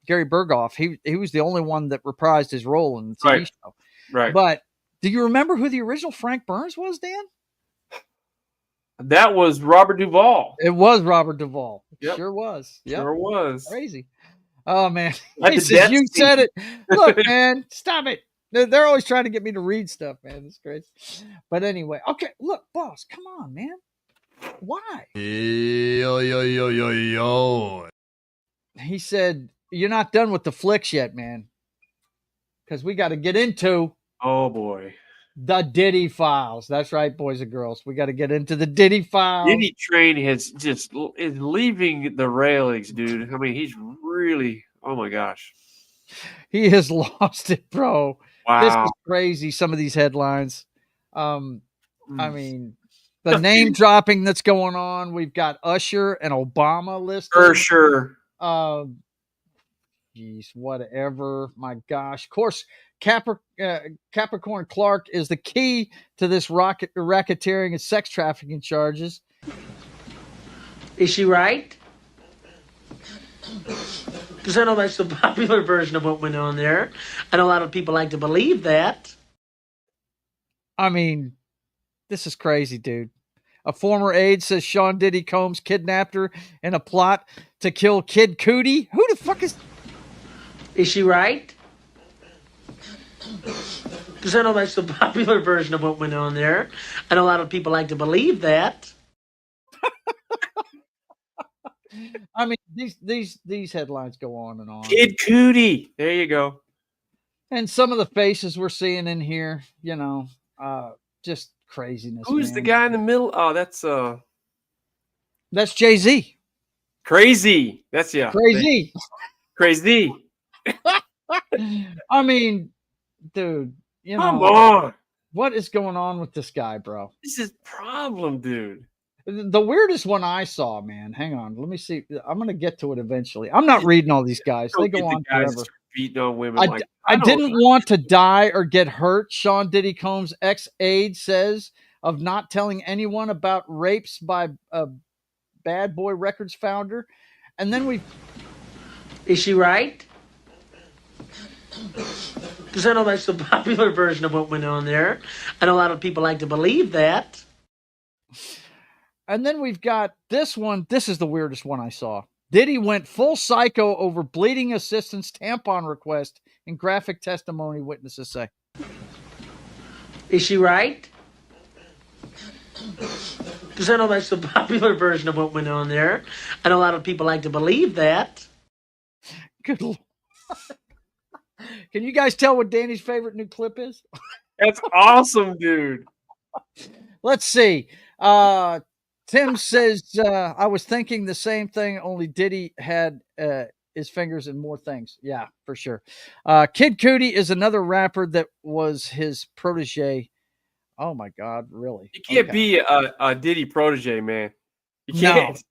S1: Gary Berghoff, he was the only one that reprised his role in the TV show.
S5: Right.
S1: But do you remember who the original Frank Burns was, Dan?
S5: That was Robert Duvall.
S1: It was Robert Duvall.
S5: Yep.
S1: Sure was. Yep.
S5: Sure was.
S1: Crazy. Oh, man. He says, you said it. Look, man, stop it. They're always trying to get me to read stuff, man. It's crazy. But anyway, okay, look, boss, come on, man. Why?
S8: Yo.
S1: He said, you're not done with the flicks yet, man. Because we got to get into...
S5: Oh, boy.
S1: The Diddy Files. That's right, boys and girls. We got to get into the Diddy Files.
S5: Diddy train is leaving the railings, dude. I mean, he's really, oh my gosh.
S1: He has lost it, bro.
S5: Wow.
S1: This is crazy, some of these headlines. I mean, the name dropping that's going on. We've got Usher and Obama listed.
S5: For sure.
S1: Geez, whatever. My gosh. Of course, Capricorn Clark is the key to this racketeering and sex trafficking charges.
S7: Is she right? Because I know that's the popular version of what went on there. I know a lot of people like to believe that.
S1: I mean, this is crazy, dude. A former aide says Sean Diddy Combs kidnapped her in a plot to kill Kid Cudi. Who the fuck is...
S7: Is she right? Because I know that's the popular version of what went on there. I know a lot of people like to believe that.
S1: I mean, these headlines go on and on.
S5: Kid Cudi. There you go.
S1: And some of the faces we're seeing in here, just craziness.
S5: Who's the guy in the middle? Oh, that's
S1: Jay-Z.
S5: Crazy. That's
S1: Crazy.
S5: Crazy.
S1: I mean, dude,
S5: Come on.
S1: What is going on with this guy, bro?
S5: This is problem, dude.
S1: The weirdest one I saw, man. Hang on, let me see. I'm gonna get to it eventually. I'm not reading all these guys; they go on
S5: guys
S1: forever.
S5: beating on women
S1: I didn't want to die or get hurt. Sean Diddy Combs' ex-aide says of not telling anyone about rapes by a Bad Boy Records founder, and then
S7: Is she right? Because I know that's the popular version of what went on there. I know a lot of people like to believe that.
S1: And then we've got this one. This is the weirdest one I saw. Diddy went full psycho over bleeding assistant's tampon request in graphic testimony, witnesses say.
S7: Is she right? Because I know that's the popular version of what went on there. I know a lot of people like to believe that.
S1: Good Lord. Can you guys tell what Danny's favorite new clip is?
S5: That's awesome, dude.
S1: Let's see. Tim says, I was thinking the same thing, only Diddy had his fingers in more things. Yeah, for sure. Kid Cudi is another rapper that was his protege. Oh, my God, really?
S5: You can't be a Diddy protege, man. You can't.
S1: No.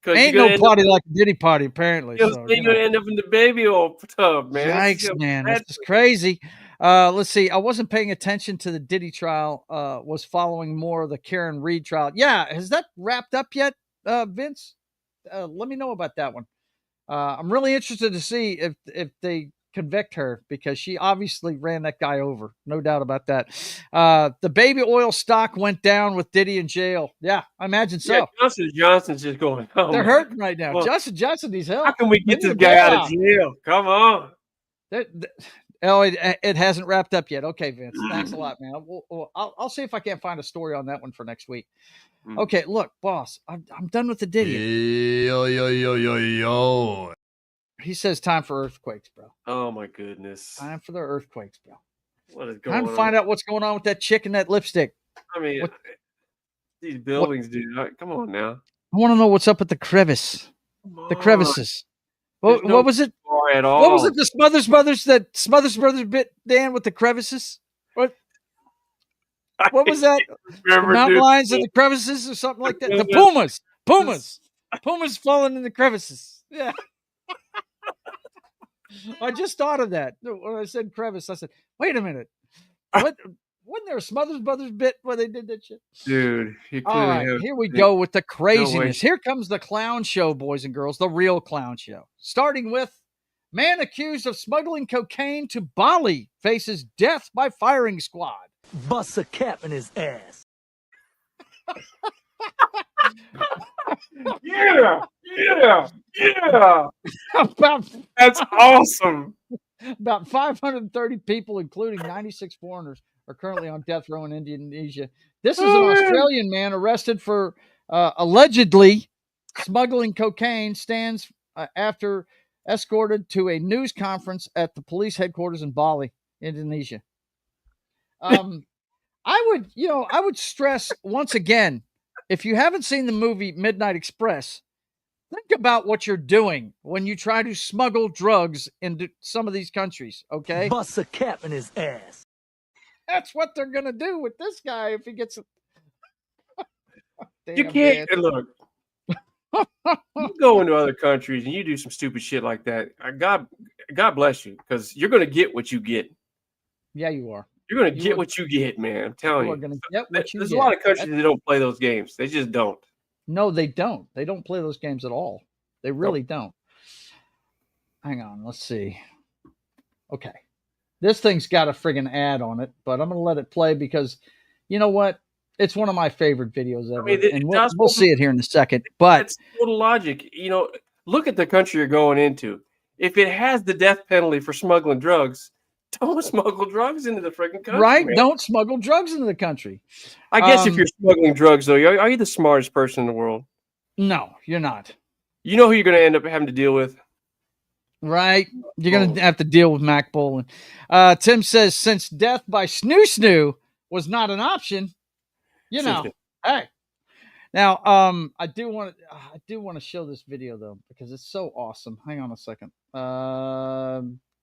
S1: Ain't nobody like a Diddy party, apparently.
S5: You're going to end up in the baby oil tub, man.
S1: Yikes, man. This is crazy. Let's see. I wasn't paying attention to the Diddy trial. Was following more of the Karen Reed trial. Yeah. Has that wrapped up yet, Vince? Let me know about that one. I'm really interested to see if they convict her, because she obviously ran that guy over. No doubt about that. The baby oil stock went down with Diddy in jail. Yeah, I imagine so.
S5: Yeah, Johnson's just going, oh,
S1: they're hurting right now.
S5: Well,
S1: Johnson needs help.
S5: How can we get this guy out of jail? Come on.
S1: It hasn't wrapped up yet. Okay, Vince. Thanks a lot, man. I'll see if I can't find a story on that one for next week. Okay, look, boss, I'm done with the Diddy.
S8: Yo.
S1: He says time for earthquakes, bro.
S5: Oh, my goodness.
S1: Time for the earthquakes, bro.
S5: What is going on?
S1: Time to find out what's going on with that chick and that lipstick.
S5: I mean, these buildings, dude. Come on now.
S1: I want to know what's up with the crevice. The crevices. What was it?
S5: At all.
S1: What was it? The Smothers Brothers bit, Dan, with the crevices? What was that? The mountain lions and the crevices or something like that? The Pumas falling in the crevices. Yeah. I just thought of that when I said crevice. I said, "Wait a minute, what? Wasn't there a Smothers Brothers bit where they did that shit?"
S5: Dude,
S1: all right, here we go with the craziness. Here comes the clown show, boys and girls, the real clown show. Starting with man accused of smuggling cocaine to Bali faces death by firing squad.
S8: Bust a cap in his ass.
S5: Yeah. That's awesome.
S1: About 530 people, including 96 foreigners, are currently on death row in Indonesia. This is an Australian man arrested for allegedly smuggling cocaine, stands after escorted to a news conference at the police headquarters in Bali, Indonesia. I would stress once again, if you haven't seen the movie Midnight Express, think about what you're doing when you try to smuggle drugs into some of these countries, okay?
S8: Bust a cap in his ass.
S1: That's what they're going to do with this guy if he gets it.
S5: You can't, look, you go into other countries and you do some stupid shit like that. God bless you, because you're going to get what you get.
S1: Yeah, you are.
S5: You're going to get what you get, man. I'm telling you.
S1: Gonna get what you
S5: There's
S1: get.
S5: a lot of countries that don't play those games. They just don't.
S1: No, they don't. They don't play those games at all. They really don't. Hang on. Let's see. Okay. This thing's got a friggin' ad on it, but I'm going to let it play because you know what? It's one of my favorite videos ever. I mean, and we'll see it here in a second. But
S5: it's total logic. You know, look at the country you're going into. If it has the death penalty for smuggling drugs, don't smuggle drugs into the freaking country.
S1: Right?
S5: Man.
S1: Don't smuggle drugs into the country.
S5: I guess if you're smuggling drugs, though, are you the smartest person in the world?
S1: No, you're not.
S5: You know who you're going to end up having to deal with?
S1: Right? You're going to have to deal with Mac Bolan. Tim says, since death by snoo was not an option, you know, hey. Now, I do want to show this video, though, because it's so awesome. Hang on a second.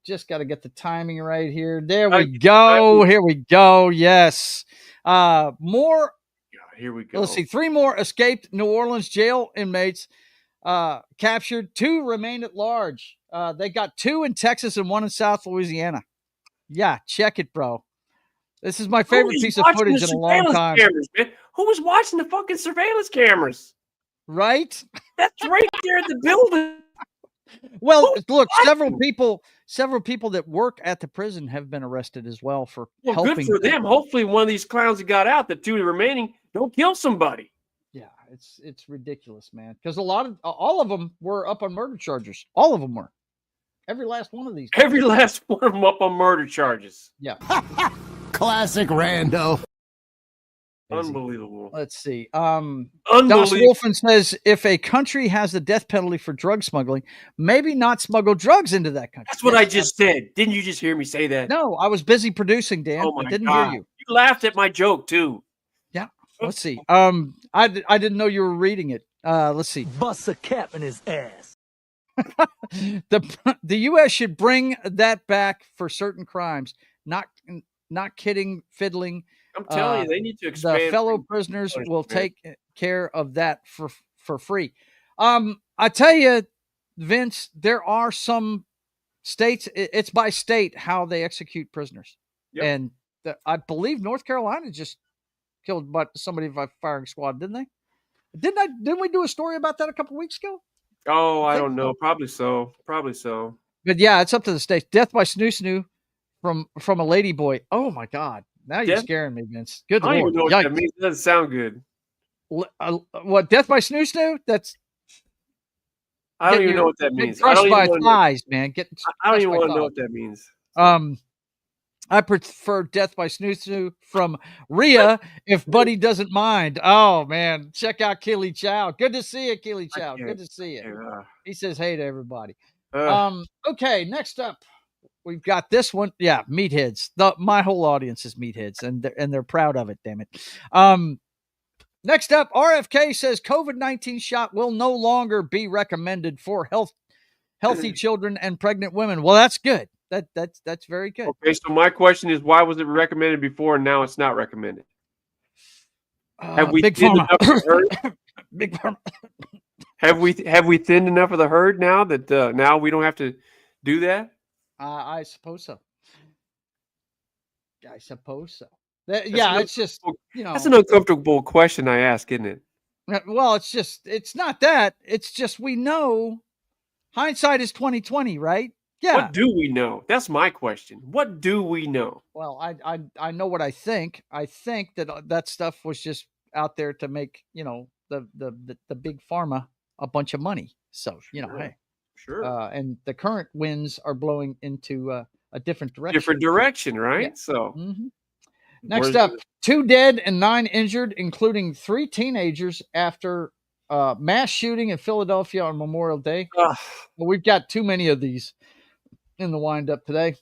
S1: Just got to get the timing right here. There we go. Here we go. Yes. More.
S5: Here we go.
S1: Let's see. 3 more escaped New Orleans jail inmates captured. 2 remain at large. They got 2 in Texas and 1 in South Louisiana. Yeah, check it, bro. This is my favorite piece of footage in a long time.
S5: Cameras, man? Who was watching the fucking surveillance cameras?
S1: Right?
S5: That's right there at the building.
S1: Well, look, several people that work at the prison have been arrested as well for helping.
S5: Good for them. Hopefully one of these clowns that got out, the 2 remaining, don't kill somebody.
S1: Yeah, it's ridiculous, man. Because all of them were up on murder charges. All of them were. Every last one of these.
S5: Every last one of them up on murder charges.
S1: Yeah.
S6: Classic rando.
S5: Unbelievable.
S1: Let's see.
S5: Unbelievable.
S1: Das Wolfen says, if a country has the death penalty for drug smuggling, maybe not smuggle drugs into that country.
S5: That's what I just said. Didn't you just hear me say that?
S1: No, I was busy producing, Dan.
S5: Oh my
S1: I didn't
S5: God.
S1: hear you.
S5: You laughed at my joke too.
S1: Yeah. Let's see. I didn't know you were reading it. Let's see.
S8: Bust a cap in his ass.
S1: The U.S. should bring that back for certain crimes. Not kidding, fiddling.
S5: I'm telling you, they need to expand.
S1: The fellow prisoners will take care of that for free. I tell you, Vince, there are some states. It's by state how they execute prisoners, and I believe North Carolina just killed somebody by firing squad, didn't they? Didn't we do a story about that a couple weeks ago?
S5: Oh, I don't know. Probably so.
S1: But yeah, it's up to the states. Death by snoo from a lady boy. Oh my God. Now you're scaring me, Vince. Good Lord.
S5: I don't even know what that means. It doesn't sound good.
S1: What, death by snoo? That's.
S5: I don't even know what that means.
S1: Crushed by thighs, man.
S5: I don't even want to know what that means.
S1: I prefer death by snoo from Rhea if Buddy doesn't mind. Oh man, check out Keely Chow. Good to see you, Keely Chow. Good to see you. He says hey to everybody. Okay, next up. We've got this one. Yeah, meatheads. My whole audience is meatheads, and they're proud of it, damn it. Next up, RFK says COVID-19 shot will no longer be recommended for healthy children and pregnant women. Well, that's good. That's very good.
S5: Okay, so my question is, why was it recommended before and now it's not recommended? Have we
S1: Big
S5: thinned
S1: Pharma.
S5: enough of the herd?
S1: Big Pharma.
S5: Have we thinned enough of the herd now that now we don't have to do that?
S1: I suppose so. It's just,
S5: that's an uncomfortable question I ask, isn't it?
S1: Well, it's not that. It's just we know hindsight is 20/20, right? Yeah.
S5: What do we know? That's my question. What do we know?
S1: Well, I know what I think. I think that stuff was just out there to make the big pharma a bunch of money. So hey.
S5: Sure.
S1: And the current winds are blowing into a different direction.
S5: Different direction, right?
S1: Yeah.
S5: So,
S1: next up, 2 dead and 9 injured, including 3 teenagers after mass shooting in Philadelphia on Memorial Day. Well, we've got too many of these in the wind-up today.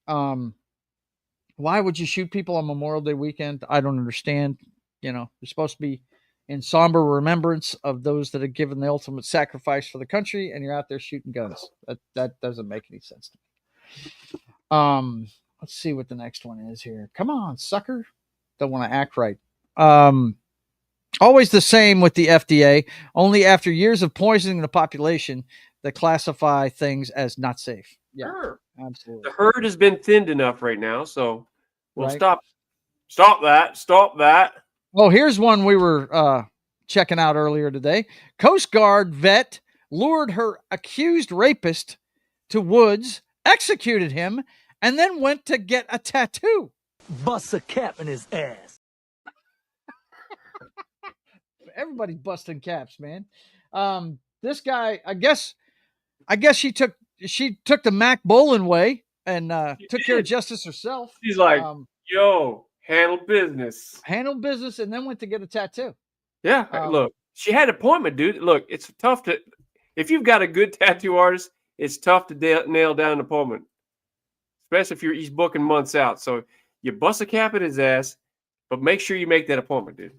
S1: Why would you shoot people on Memorial Day weekend? I don't understand. You're supposed to be in somber remembrance of those that have given the ultimate sacrifice for the country, and you're out there shooting guns. That doesn't make any sense to me. Let's see what the next one is here. Come on, sucker. Don't want to act right. Always the same with the FDA. Only after years of poisoning the population, they classify things as not safe. Yeah,
S5: sure.
S1: Absolutely.
S5: The herd has been thinned enough right now, so we'll
S1: right.
S5: Stop that.
S1: Well, here's one we were checking out earlier today. Coast Guard vet lured her accused rapist to woods, executed him, and then went to get a tattoo.
S8: Bust a cap in his ass.
S1: Everybody's busting caps, man. This guy, I guess she took the Mac Bolan way and took care of justice herself.
S5: She's like, handle business,
S1: and then went to get a tattoo.
S5: Yeah, look, she had an appointment, dude. Look, it's tough if you've got a good tattoo artist, it's tough to nail down an appointment, especially if he's booking months out. So you bust a cap in his ass, but make sure you make that appointment, dude.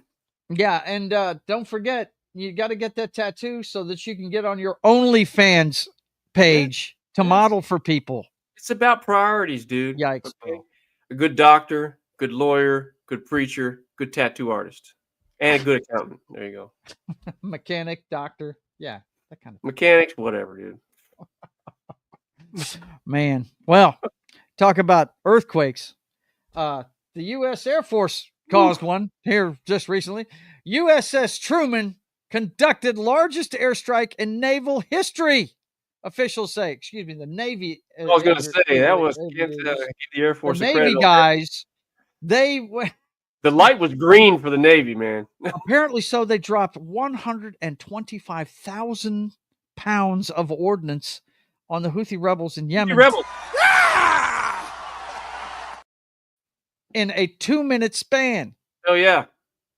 S1: Yeah, and don't forget, you got to get that tattoo so that you can get on your OnlyFans page to model for people.
S5: It's about priorities, dude.
S1: Yikes,
S5: Okay?
S1: bro.
S5: A good doctor, good lawyer, good preacher, good tattoo artist, and a good accountant. There you go.
S1: Mechanic, doctor. Yeah, that kind of
S5: Mechanics, whatever, dude.
S1: man. Well, talk about earthquakes. The U.S. Air Force caused one here just recently. USS Truman conducted largest airstrike in naval history. Officials say, excuse me, the Navy.
S5: I was going to say that was give the Air
S1: the
S5: Force a
S1: Navy
S5: credit.
S1: guys. They went.
S5: The light was green for the Navy, man.
S1: Apparently, so they dropped 125,000 pounds of ordnance on the Houthi rebels in Yemen.
S5: Rebels.
S1: In a 2-minute span.
S5: Oh yeah.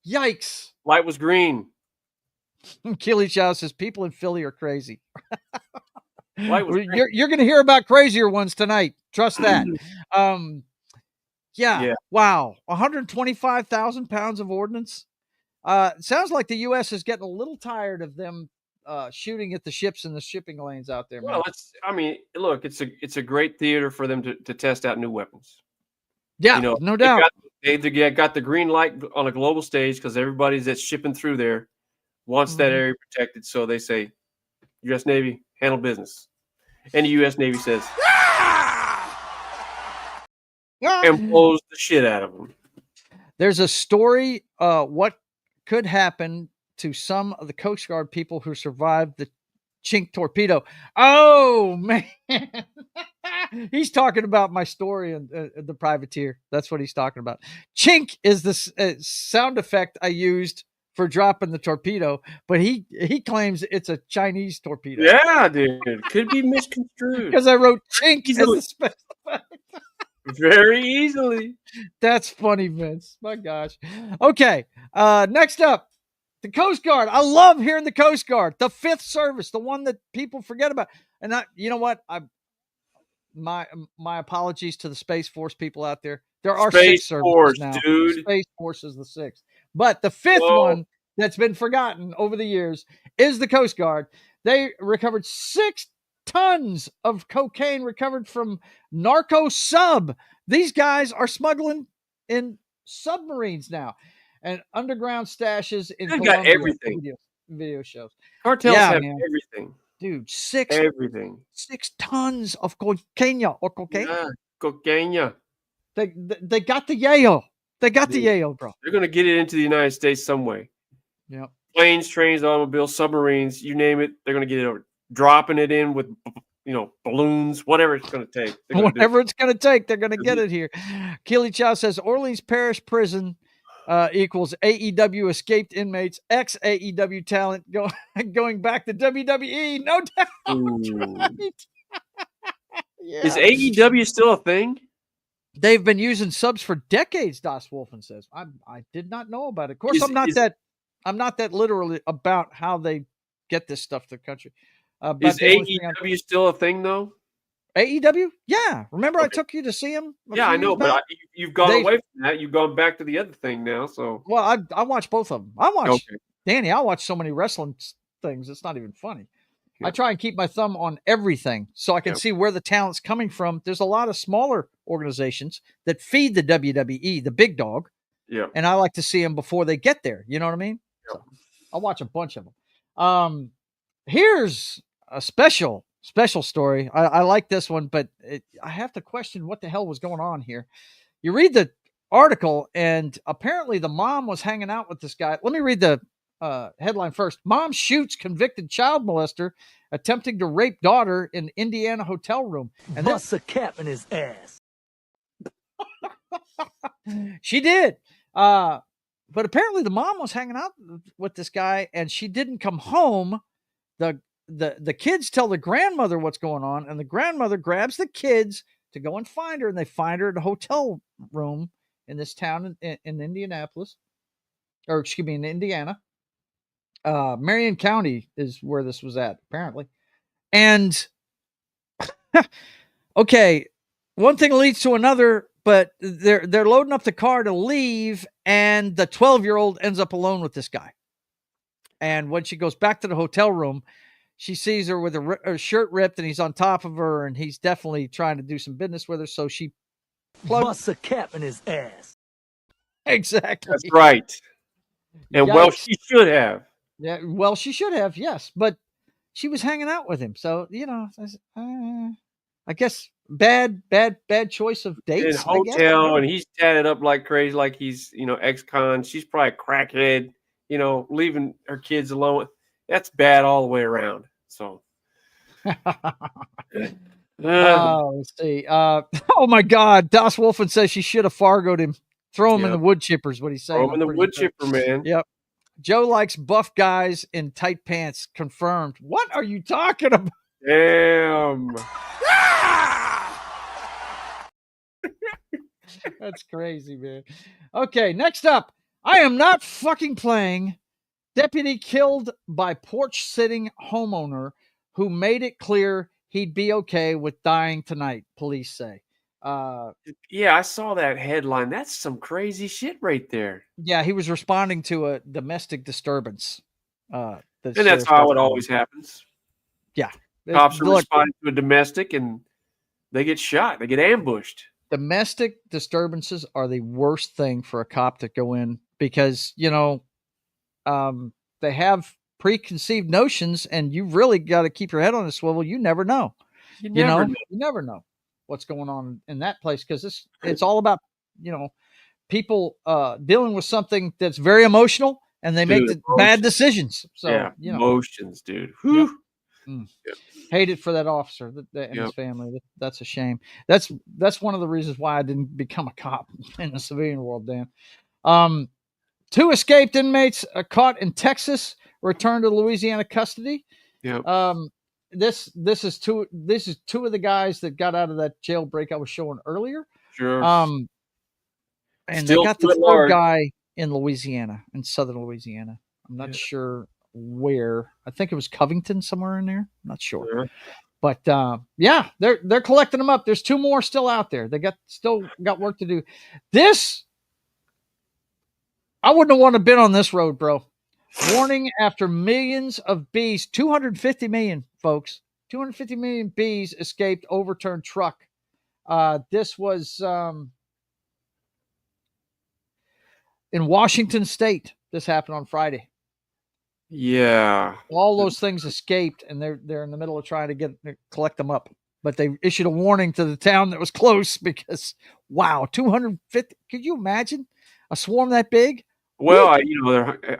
S1: Yikes.
S5: Light was green.
S1: Keely Chow says people in Philly are crazy.
S5: Light was green.
S1: You're going to hear about crazier ones tonight. Trust that. Yeah. Wow. 125,000 pounds of ordnance. Sounds like the U.S. is getting a little tired of them shooting at the ships in the shipping lanes out there, man.
S5: Well, look, it's a great theater for them to test out new weapons.
S1: Yeah, no doubt.
S5: They got the green light on a global stage because everybody that's shipping through there wants that area protected. So they say, U.S. Navy, handle business. And the U.S. Navy says, and blows the shit out of them.
S1: There's a story, what could happen to some of the Coast Guard people who survived the Chink torpedo. Oh, man. He's talking about my story and the privateer. That's what he's talking about. Chink is the sound effect I used for dropping the torpedo, but he claims it's a Chinese torpedo.
S5: Yeah, dude. Could be misconstrued.
S1: Because I wrote Chink as the special effect.
S5: Very easily.
S1: That's funny, Vince. My gosh. Okay. Next up, the Coast Guard. I love hearing the Coast Guard. The fifth service, the one that people forget about. And you know what? My apologies to the Space Force people out there. There are
S5: Space
S1: 6
S5: Force,
S1: services now.
S5: dude.
S1: Space Force is the 6th. But the 5th one that's been forgotten over the years is the Coast Guard. They recovered 6 tons of cocaine recovered from narco sub. These guys are smuggling in submarines now and underground stashes in
S5: They've
S1: Colombia.
S5: got everything.
S1: Video shows.
S5: Cartels have
S1: man.
S5: everything.
S1: Dude, 6 tons of cocaine or cocaine.
S5: Yeah, cocaine.
S1: They got the yayo. They got the yayo, bro.
S5: They're gonna get it into the United States some way.
S1: Yeah.
S5: Planes, trains, automobiles, submarines, you name it, they're gonna get it over. Dropping it in with balloons, whatever it's gonna take.
S1: Whatever it's gonna take, they're gonna get it here. Keely Chow says Orleans Parish Prison equals AEW escaped inmates, ex AEW talent going back to WWE. No doubt. Right. Yeah.
S5: Is AEW still a thing?
S1: They've been using subs for decades, Das Wolfen says. I did not know about it. Of course, I'm not that literally about how they get this stuff to the country.
S5: Is AEW still a thing though?
S1: AEW? Yeah. Remember I took you to see him?
S5: Yeah, I know, but you've gone away from that. You've gone back to the other thing now. So
S1: well, I watch both of them. Danny, I watch so many wrestling things. It's not even funny. Yeah. I try and keep my thumb on everything so I can see where the talent's coming from. There's a lot of smaller organizations that feed the WWE, the big dog.
S5: Yeah.
S1: And I like to see them before they get there. You know what I mean? Yeah. So I'll watch a bunch of them. Here's a special story. I like this one, but I have to question what the hell was going on here. You read the article, and apparently the mom was hanging out with this guy. Let me read the headline first. Mom shoots convicted child molester attempting to rape daughter in Indiana hotel room. And
S8: busts a cap in his ass.
S1: She did. But apparently the mom was hanging out with this guy, and she didn't come home. The kids tell the grandmother what's going on, and the grandmother grabs the kids to go and find her, and they find her at a hotel room in this town in Indianapolis, or excuse me, in Indiana. Marion County is where this was at, apparently. And okay, one thing leads to another, but they're loading up the car to leave, and the 12-year-old ends up alone with this guy. And when she goes back to the hotel room, she sees her with her shirt ripped, and he's on top of her, and he's definitely trying to do some business with her. So she plugged.
S8: Bust a cap in his ass.
S1: Exactly.
S5: That's right. And well, she should have.
S1: Yeah, well, she should have, yes, but she was hanging out with him, so I guess bad choice of
S5: In
S1: dates.
S5: hotel, and he's tatted up like crazy, like he's ex-con. She's probably a crackhead, leaving her kids alone. That's bad all the way around. So,
S1: let's see. Oh my God, Das Wolfen says she should have Fargoed him. Throw him in the wood chippers. What he's saying.
S5: Throw him in the wood chipper, man.
S1: Yep. Joe likes buff guys in tight pants. Confirmed. What are you talking about?
S5: Damn.
S1: That's crazy, man. Okay, next up. I am not fucking playing. Deputy killed by porch sitting homeowner who made it clear he'd be okay with dying tonight, police say.
S5: Yeah, I saw that headline. That's some crazy shit right there.
S1: Yeah, he was responding to a domestic disturbance.
S5: And that's how it always happens.
S1: Yeah.
S5: Cops are responding to a domestic and they get shot. They get ambushed.
S1: Domestic disturbances are the worst thing for a cop to go in because, they have preconceived notions and you've really got to keep your head on a swivel. You never know. You never know what's going on in that place because it's all about, people dealing with something that's very emotional and they make bad decisions. So,
S5: emotions, dude.
S1: Yep. Yep. Hated for that officer and his family. That's a shame. That's one of the reasons why I didn't become a cop in the civilian world, Dan. 2 escaped inmates caught in Texas returned to Louisiana custody.
S5: Yep.
S1: This is two of the guys that got out of that jailbreak I was showing earlier.
S5: Sure.
S1: And
S5: still
S1: they got the third guy in Louisiana, in southern Louisiana. I'm not sure where. I think it was Covington, somewhere in there. I'm not sure.
S5: Sure.
S1: But they're collecting them up. There's 2 more still out there. They still got work to do. I wouldn't have wanted to been on this road, bro. Warning after millions of bees, 250 million, folks. 250 million bees escaped overturned truck. This was in Washington State. This happened on Friday.
S5: Yeah.
S1: All those things escaped, and they're in the middle of trying to collect them up. But they issued a warning to the town that was close because, wow, 250. Could you imagine a swarm that big?
S5: Well, I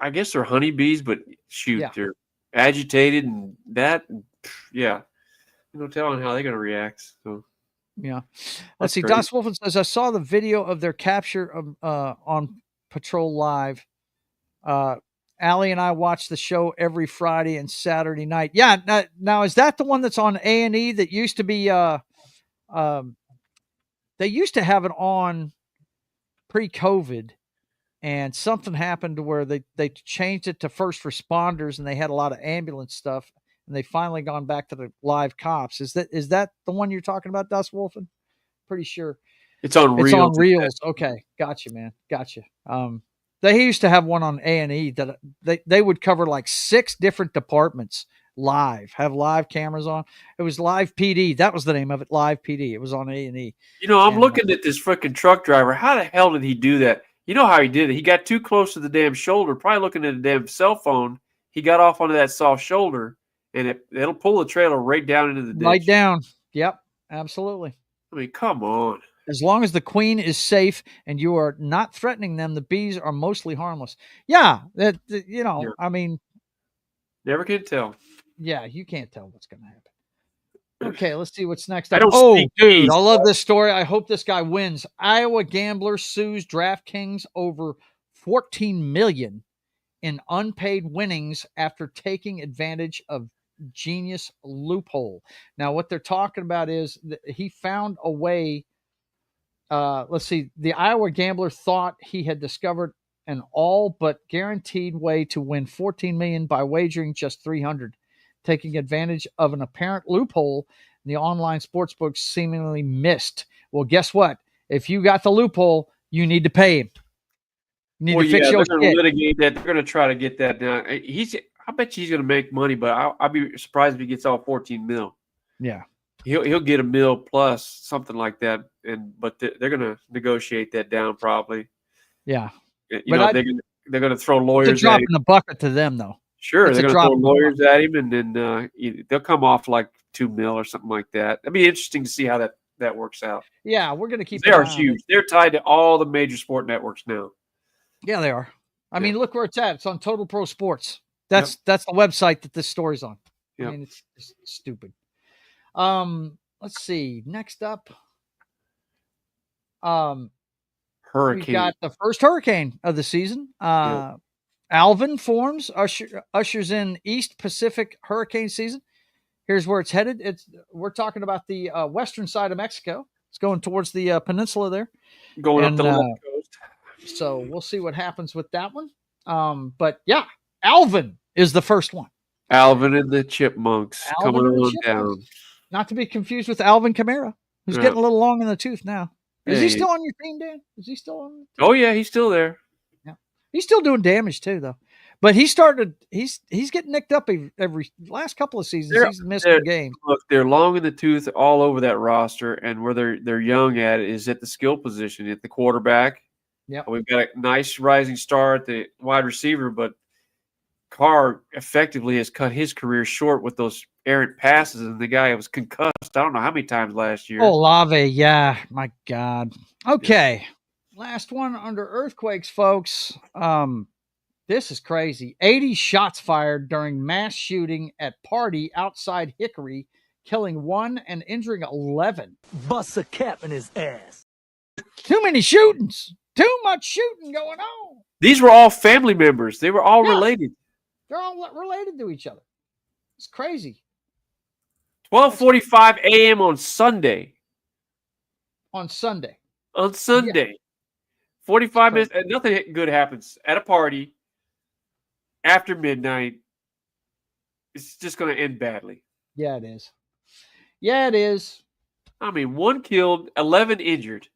S5: guess they're honeybees, but shoot, they're agitated and that, no telling how they're going to react. So,
S1: yeah. Let's see. Das Wolfen says, I saw the video of their capture on Patrol Live. Allie and I watch the show every Friday and Saturday night. Yeah. Now is that the one that's on A&E that used to be, they used to have it on pre-COVID. And something happened to where they changed it to first responders and they had a lot of ambulance stuff and they finally gone back to the live cops. Is that the one you're talking about, Das Wolfen? Pretty sure.
S5: It's on Reels.
S1: It's on Reels. Okay. Gotcha, man. Gotcha. They used to have one on A&E that they would cover like 6 different departments live, have live cameras on. It was Live PD. That was the name of it. Live PD. It was on A&E.
S5: I'm looking at this freaking truck driver. How the hell did he do that? You know how he did it. He got too close to the damn shoulder, probably looking at a damn cell phone. He got off onto that soft shoulder, and it'll pull the trailer right down into the ditch.
S1: Right down. Yep, absolutely.
S5: I mean, come on.
S1: As long as the queen is safe and you are not threatening them, the bees are mostly harmless. Yeah, I mean.
S5: Never can tell.
S1: Yeah, you can't tell what's going to happen. Okay, let's see what's next.
S5: Dude, I
S1: love this story. I hope this guy wins. Iowa gambler sues DraftKings over $14 million in unpaid winnings after taking advantage of genius loophole. Now, what they're talking about is that he found a way. Let's see. The Iowa gambler thought he had discovered an all but guaranteed way to win $14 million by wagering just $300. Taking advantage of an apparent loophole the online sportsbook seemingly missed. Well, guess what? If you got the loophole, you need to pay him. You need to fix your
S5: shit. They're going to litigate that. They're going to try to get that down. I bet you he's going to make money, but I'll be surprised if he gets all 14 mil.
S1: Yeah.
S5: He'll get $1 million plus something like that, but they're going to negotiate that down probably.
S1: Yeah.
S5: They're going to throw
S1: It's
S5: lawyers
S1: a drop
S5: at him.
S1: in the bucket to them, though.
S5: Sure,
S1: It's
S5: they're
S1: a
S5: going to
S1: drop
S5: throw
S1: in the
S5: lawyers at him, and then they'll come off like $2 million or something like that. It'd be interesting to see how that works out.
S1: Yeah, we're going to keep.
S5: They are huge. They're tied to all the major sport networks now.
S1: Yeah, they are. I mean, look where it's at. It's on Total Pro Sports. That's the website that this story's on.
S5: Yep.
S1: I mean, it's stupid. Let's see. Next up,
S5: Hurricane.
S1: we've got the first hurricane of the season. Alvin forms, ushers in East Pacific hurricane season. Here's where it's headed. We're talking about the western side of Mexico. It's going towards the peninsula there.
S5: Going up the left coast.
S1: So we'll see what happens with that one. But yeah, Alvin is the first one.
S5: Alvin and the Chipmunks coming on down.
S1: Not to be confused with Alvin Kamara, who's getting a little long in the tooth now. Is he still on your team, Dan? Is he still on?
S5: Oh yeah, he's still there.
S1: Yeah, he's still doing damage too, though. But he's getting nicked up every last couple of seasons. He's missed a game.
S5: Look, they're long in the tooth all over that roster, and where they're young at is at the skill position at the quarterback.
S1: Yeah,
S5: we've got a nice rising star at the wide receiver, but Carr effectively has cut his career short with those errant passes, and the guy was concussed. I don't know how many times last year.
S1: Oh, Olave, yeah, my God. Okay, last one under earthquakes, folks. This is crazy. 80 shots fired during mass shooting at party outside Hickory, killing 1 and injuring 11.
S8: Bust a cap in his ass.
S1: Too many shootings. Too much shooting going on.
S5: These were all family members. They were all related.
S1: They're all related to each other. It's crazy.
S5: 12:45 a.m. on Sunday.
S1: On Sunday.
S5: 45 minutes, and nothing good happens at a party after midnight. It's just going to end badly.
S1: Yeah, it is. Yeah, it is.
S5: I mean, 1 killed, 11 injured.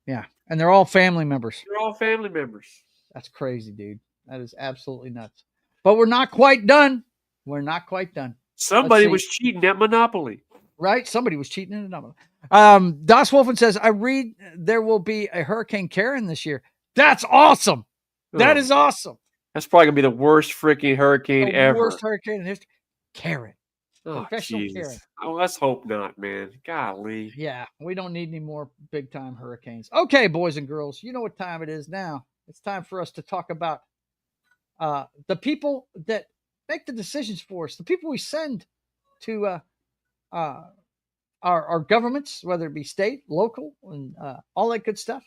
S1: Yeah, and they're all family members.
S5: They're all family members.
S1: That's crazy, dude. That is absolutely nuts. But we're not quite done. We're not quite done.
S5: Somebody was cheating at Monopoly.
S1: Right? Somebody was cheating in Monopoly. Das Wolfen says, I read there will be a Hurricane Karen this year. That's awesome. That is awesome.
S5: That's probably going to be the worst freaking hurricane ever.
S1: The worst hurricane in history. Karen.
S5: Oh,
S1: Professional
S5: Jesus.
S1: Karen.
S5: Oh, let's hope not, man. Golly.
S1: Yeah, we don't need any more big-time hurricanes. Okay, boys and girls, you know what time it is now. It's time for us to talk about the people that make the decisions for us, the people we send to our governments, whether it be state, local, and all that good stuff.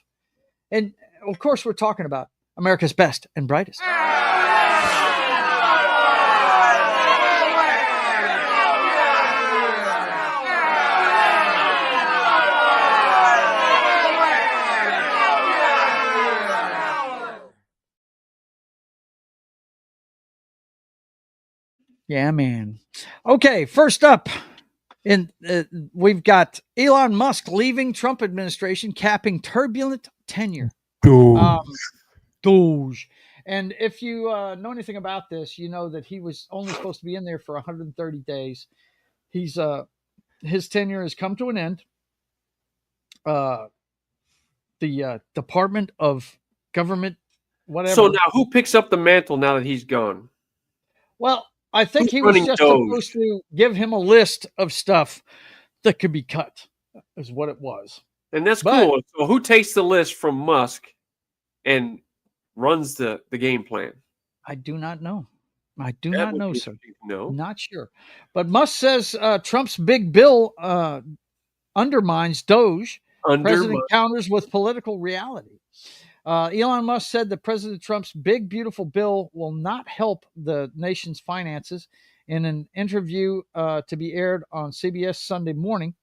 S1: And, of course, we're talking about America's best and brightest. Yeah, man. Okay, first up, we've got Elon Musk leaving Trump administration, capping turbulent tenure. Doge. And if you know anything about this, you know that he was only supposed to be in there for 130 days. His tenure has come to an end. The Department of Government, whatever.
S5: So now who picks up the mantle now that he's gone?
S1: Well, I think he was just supposed to give him a list of stuff that could be cut, is what it was.
S5: And that's cool. So who takes the list from Musk and runs the game plan?
S1: I do not know. I do not know, sir.
S5: No.
S1: Not sure. But Musk says Trump's big bill undermines Doge. President counters with political reality. Elon Musk said that President Trump's big, beautiful bill will not help the nation's finances in an interview to be aired on CBS Sunday morning.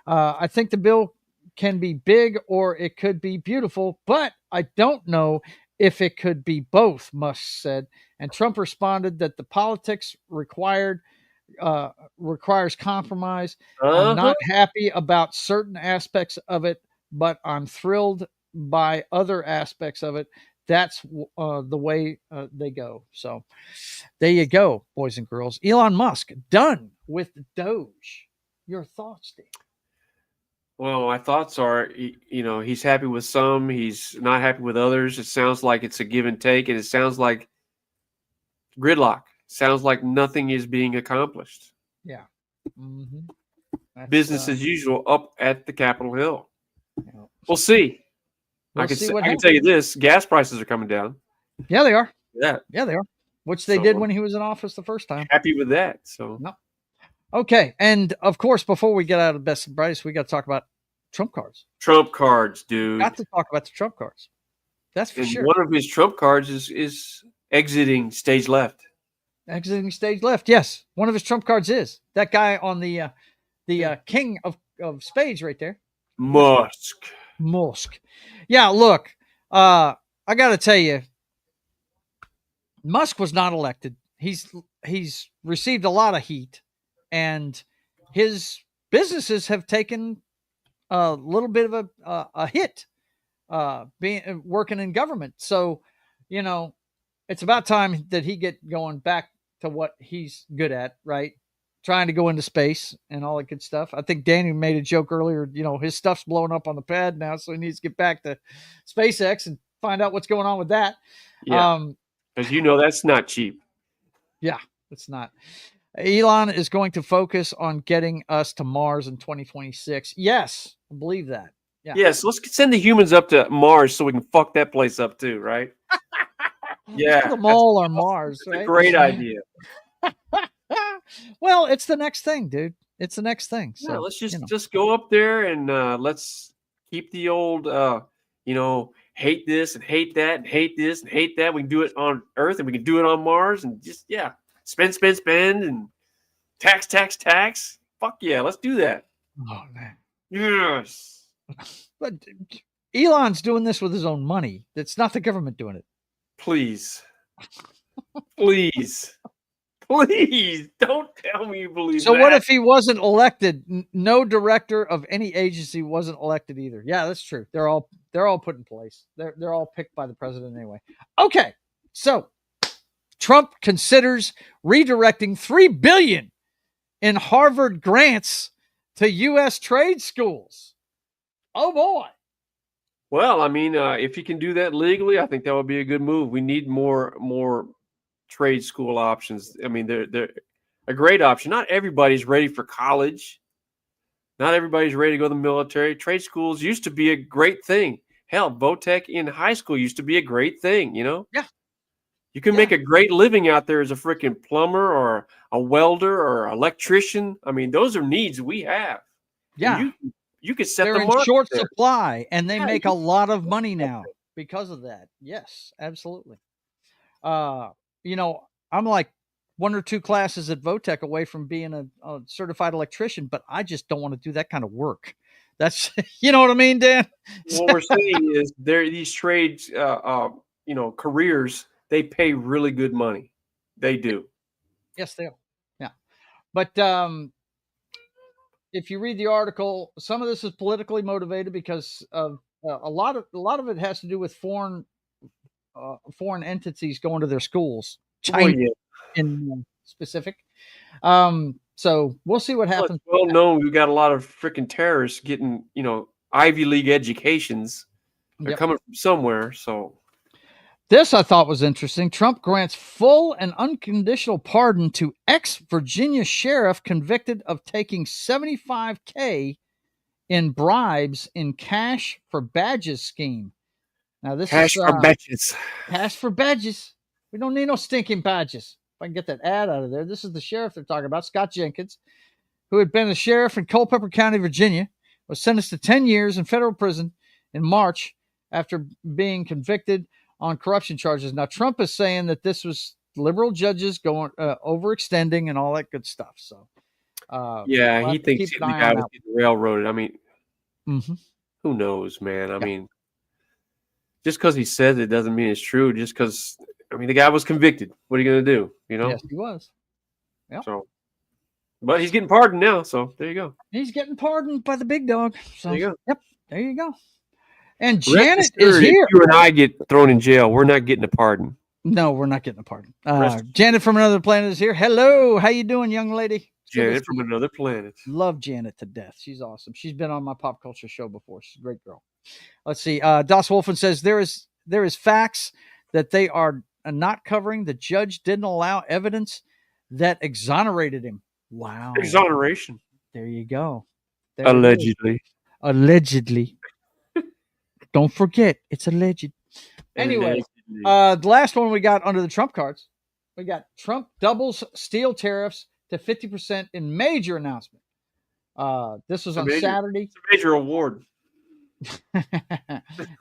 S1: I think the bill can be big or it could be beautiful, but I don't know if it could be both, Musk said. And Trump responded that the politics requires compromise. I'm not happy about certain aspects of it, but I'm thrilled by other aspects of it. that's the way they go. So there you go, boys and girls. Elon Musk done with Doge. Your thoughts, Dave?
S5: Well, my thoughts are, he's happy with some, he's not happy with others. It sounds like it's a give and take, and it sounds like gridlock. Sounds like nothing is being accomplished.
S1: Yeah.
S5: Business as usual up at the Capitol Hill.
S1: Yeah.
S5: We'll see.
S1: We'll
S5: I
S1: see
S5: can tell you this: gas prices are coming down.
S1: Yeah, they are.
S5: Yeah,
S1: they are. Which they did when he was in office the first time.
S5: Happy with that. So
S1: no. Okay, and of course, before we get out of best and brightest, we got to talk about Trump cards.
S5: Trump cards, dude.
S1: Got to talk about the Trump cards. That's for sure.
S5: One of his Trump cards is exiting stage left.
S1: Exiting stage left. Yes, one of his Trump cards is that guy on the king of spades right there. Musk. Yeah, look, I got to tell you, Musk was not elected. He's received a lot of heat, and his businesses have taken a little bit of a hit working in government. So, it's about time that he get going back to what he's good at, right? Trying to go into space and all that good stuff. I think Danny made a joke earlier, his stuff's blowing up on the pad now, so he needs to get back to SpaceX and find out what's going on with that.
S5: Yeah. Because that's not cheap.
S1: Yeah, it's not. Elon is going to focus on getting us to Mars in 2026. Yes, I believe that. Yeah.
S5: Yes, let's send the humans up to Mars so we can fuck that place up too, right? Yeah.
S1: Put them all on Mars, right?
S5: A great idea.
S1: Well, it's the next thing, dude. It's the next thing. So
S5: let's just go up there and let's keep the old hate this and hate that and hate this and hate that. We can do it on Earth and we can do it on Mars and just spend and tax. Fuck yeah, let's do that.
S1: Oh man.
S5: Yes.
S1: But Elon's doing this with his own money. It's not the government doing it.
S5: Please, don't tell me you believe
S1: so
S5: that.
S1: What if he wasn't elected? No director of any agency wasn't elected either. Yeah, that's true. They're all put in place. They're all picked by the president anyway. Okay, so Trump considers redirecting $3 billion in Harvard grants to U.S. trade schools. Oh boy.
S5: Well, I mean, if he can do that legally, I think that would be a good move. We need more trade school options. I mean, they're a great option. Not everybody's ready for college. Not everybody's ready to go to the military. Trade schools used to be a great thing. Hell, Vo-Tech in high school used to be a great thing,
S1: Yeah.
S5: You can make a great living out there as a freaking plumber or a welder or electrician. I mean, those are needs we have.
S1: Yeah.
S5: You could set
S1: They're
S5: them
S1: in
S5: up
S1: short
S5: there.
S1: supply, and they make a lot of money now because of that. Yes, absolutely. I'm like 1 or 2 classes at Vo-Tech away from being a certified electrician, but I just don't want to do that kind of work. That's, you know what I mean, Dan?
S5: What we're saying is these trades, careers, they pay really good money. They do.
S1: Yes, they are. Yeah. But if you read the article, some of this is politically motivated because of a lot of it has to do with foreign entities going to their schools, China in specific. So we'll see what happens.
S5: Well known, we've got a lot of freaking terrorists getting, Ivy League educations. They're coming from somewhere. So
S1: this I thought was interesting. Trump grants full and unconditional pardon to ex-Virginia sheriff convicted of taking $75K in bribes in cash for badges scheme. Now this
S5: cash
S1: is
S5: for badges.
S1: Cash for badges. We don't need no stinking badges. If I can get that ad out of there. This is the sheriff they're talking about, Scott Jenkins, who had been a sheriff in Culpeper County, Virginia, was sentenced to 10 years in federal prison in March after being convicted on corruption charges. Now, Trump is saying that this was liberal judges going overextending and all that good stuff. So,
S5: he thinks the guy was getting railroaded. I mean, who knows, man? I mean, just because he says it doesn't mean it's true. Just because, the guy was convicted. What are you going to do?
S1: Yes, he was.
S5: Yeah. So, but he's getting pardoned now. So there you go.
S1: He's getting pardoned by the big dog. So,
S5: there you go.
S1: Yep. There you go. And
S5: Rest
S1: Janet is
S5: assured,
S1: here.
S5: If you and I get thrown in jail, we're not getting a pardon.
S1: No, we're not getting a pardon. Janet from another planet is here. Hello. How you doing, young lady?
S5: Janet from another planet.
S1: Love Janet to death. She's awesome. She's been on my pop culture show before. She's a great girl. Let's see. Das Wolfen says there is facts that they are not covering. The judge didn't allow evidence that exonerated him. Wow.
S5: Exoneration.
S1: There you go.
S5: Allegedly.
S1: Allegedly. Don't forget, it's alleged. Anyway, the last one we got under the Trump cards, we got Trump doubles steel tariffs to 50% in major announcement. This was on Saturday.
S5: It's a major award.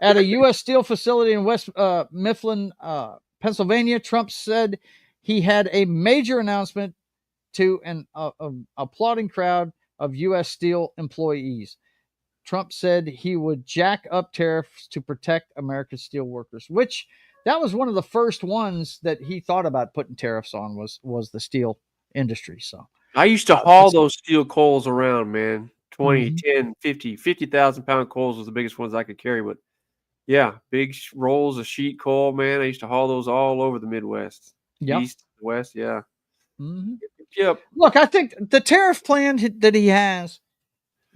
S1: At a U.S. steel facility in West Mifflin, Pennsylvania, Trump said he had a major announcement to an applauding crowd of U.S. steel employees. Trump said he would jack up tariffs to protect America's steel workers, which that was one of the first ones that he thought about putting tariffs on was the steel industry. So
S5: I used to haul those steel coals around, man. 20, 10, 50,000 pound coals was the biggest ones I could carry. But yeah, big rolls of sheet coal, man. I used to haul those all over the Midwest, East, West. Yeah.
S1: Mm-hmm.
S5: Yep.
S1: Look, I think the tariff plan that he has,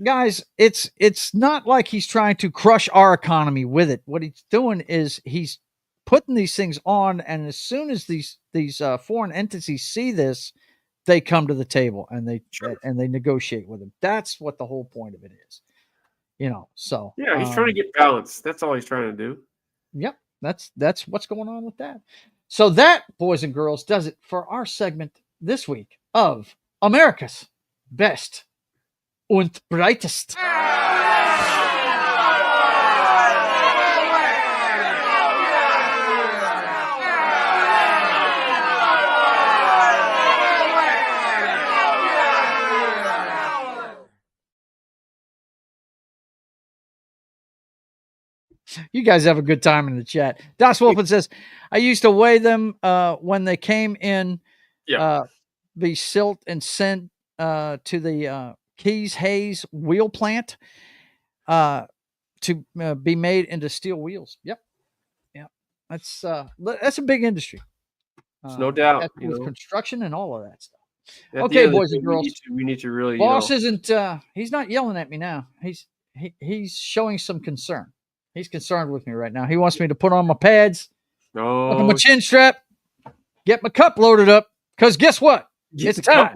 S1: guys, it's not like he's trying to crush our economy with it. What he's doing is he's putting these things on, and as soon as these foreign entities see this, they come to the table and they negotiate with him. That's what the whole point of it is, So
S5: yeah, he's trying to get balance. That's all he's trying to do.
S1: Yep, that's what's going on with that. So that, boys and girls, does it for our segment this week of America's Best und Brightest. You guys have a good time in the chat. Das Wolfen says, I used to weigh them when they came in, be silt and sent to the Keys Hayes wheel plant to be made into steel wheels. Yep. That's a big industry.
S5: No doubt.
S1: With construction and all of that stuff.
S5: At
S1: Okay, boys and girls.
S5: We need to really.
S1: Boss isn't. He's not yelling at me now. He's showing some concern. He's concerned with me right now. He wants me to put on my pads, buckle my chin strap, get my cup loaded up. Because guess what? It's time.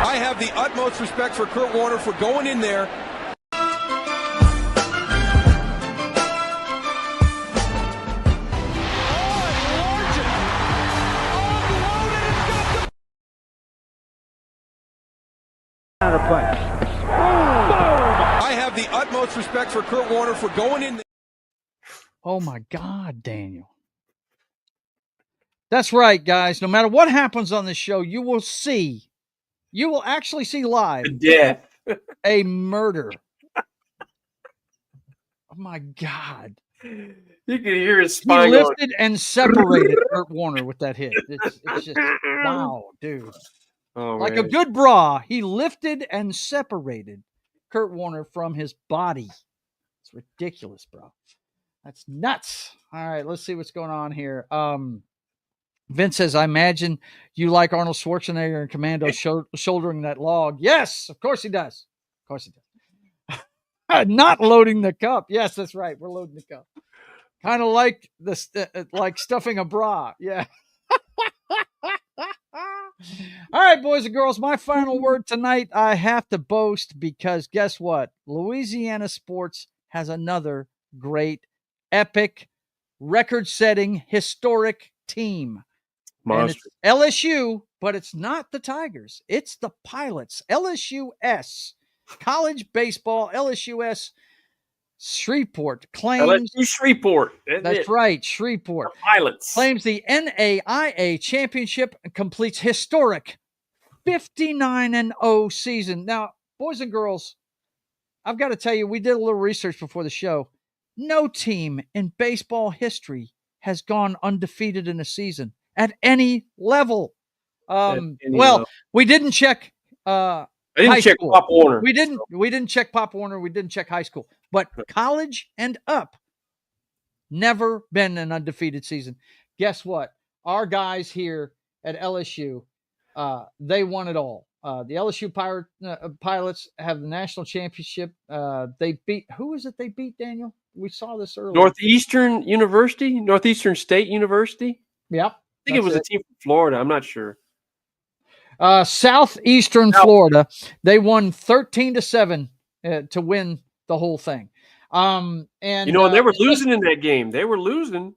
S9: I have the utmost respect for Kurt Warner for going in there. I have the utmost respect for Kurt Warner for going in there.
S1: Oh my God, Daniel. That's right, guys. No matter what happens on this show, you will actually see live
S5: death,
S1: a murder. Oh my God.
S5: You can hear his spine.
S1: He lifted and separated Kurt Warner with that hit. It's just, wow, dude.
S5: Oh,
S1: like
S5: man.
S1: a good bra, he lifted and separated Kurt Warner from his body. It's ridiculous, bro. That's nuts. All right, let's see what's going on here. Vince says, I imagine you like Arnold Schwarzenegger and Commando shouldering that log. Yes, of course he does. Of course he does. Not loading the cup. Yes, that's right. We're loading the cup. Kind of like like stuffing a bra. Yeah. All right, boys and girls, my final word tonight, I have to boast because guess what? Louisiana sports has another great, epic, record-setting, historic team. And it's LSU, but it's not the Tigers. It's the Pilots. LSUS. College baseball, LSUS. Shreveport claims
S5: LSU Shreveport.
S1: That's right, Shreveport.
S5: The Pilots
S1: claims the NAIA championship and completes historic 59-0 season. Now, boys and girls, I've got to tell you, we did a little research before the show. No team in baseball history has gone undefeated in a season at any level. We didn't check
S5: I
S1: high
S5: didn't check
S1: school.
S5: Pop Warner.
S1: We didn't check Pop Warner. We didn't check high school. But college and up, never been an undefeated season. Guess what? Our guys here at LSU, they won it all. The LSU Pilots have the national championship. They beat, who is it they beat, Daniel? We saw this earlier.
S5: Northeastern State University.
S1: Yep.
S5: I think it was a team from Florida. I'm not sure.
S1: Southeastern Florida. They won 13-7 to win the whole thing. And
S5: they were losing in that game. They were losing.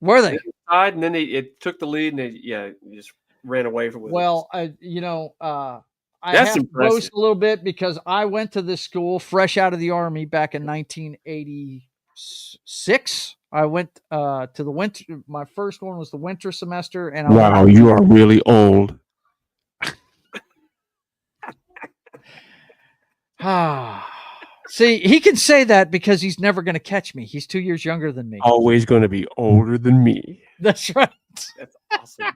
S1: Were they?
S5: Tied, and then it took the lead, and they just ran away from it.
S1: Well, I have to boast a little bit because I went to this school fresh out of the Army back in 1986. I went to the winter. My first one was the winter semester, and
S5: wow, you are really old.
S1: See, he can say that because he's never going to catch me. He's 2 years younger than me.
S5: Always going to be older than me.
S1: That's right.
S5: That's awesome.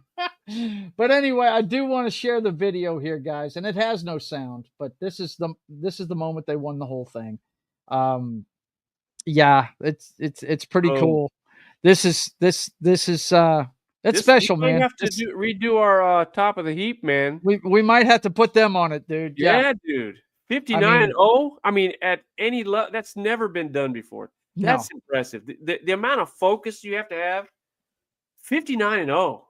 S1: But anyway, I do want to share the video here, guys, and it has no sound, but this is the moment they won the whole thing. Yeah, it's pretty cool. This is it's special, man.
S5: We have to redo our top of the heap, man.
S1: We might have to put them on it, dude.
S5: Yeah, dude. 59-0. I mean, at any level, that's never been done before. That's impressive. The amount of focus you have to have. 59-0.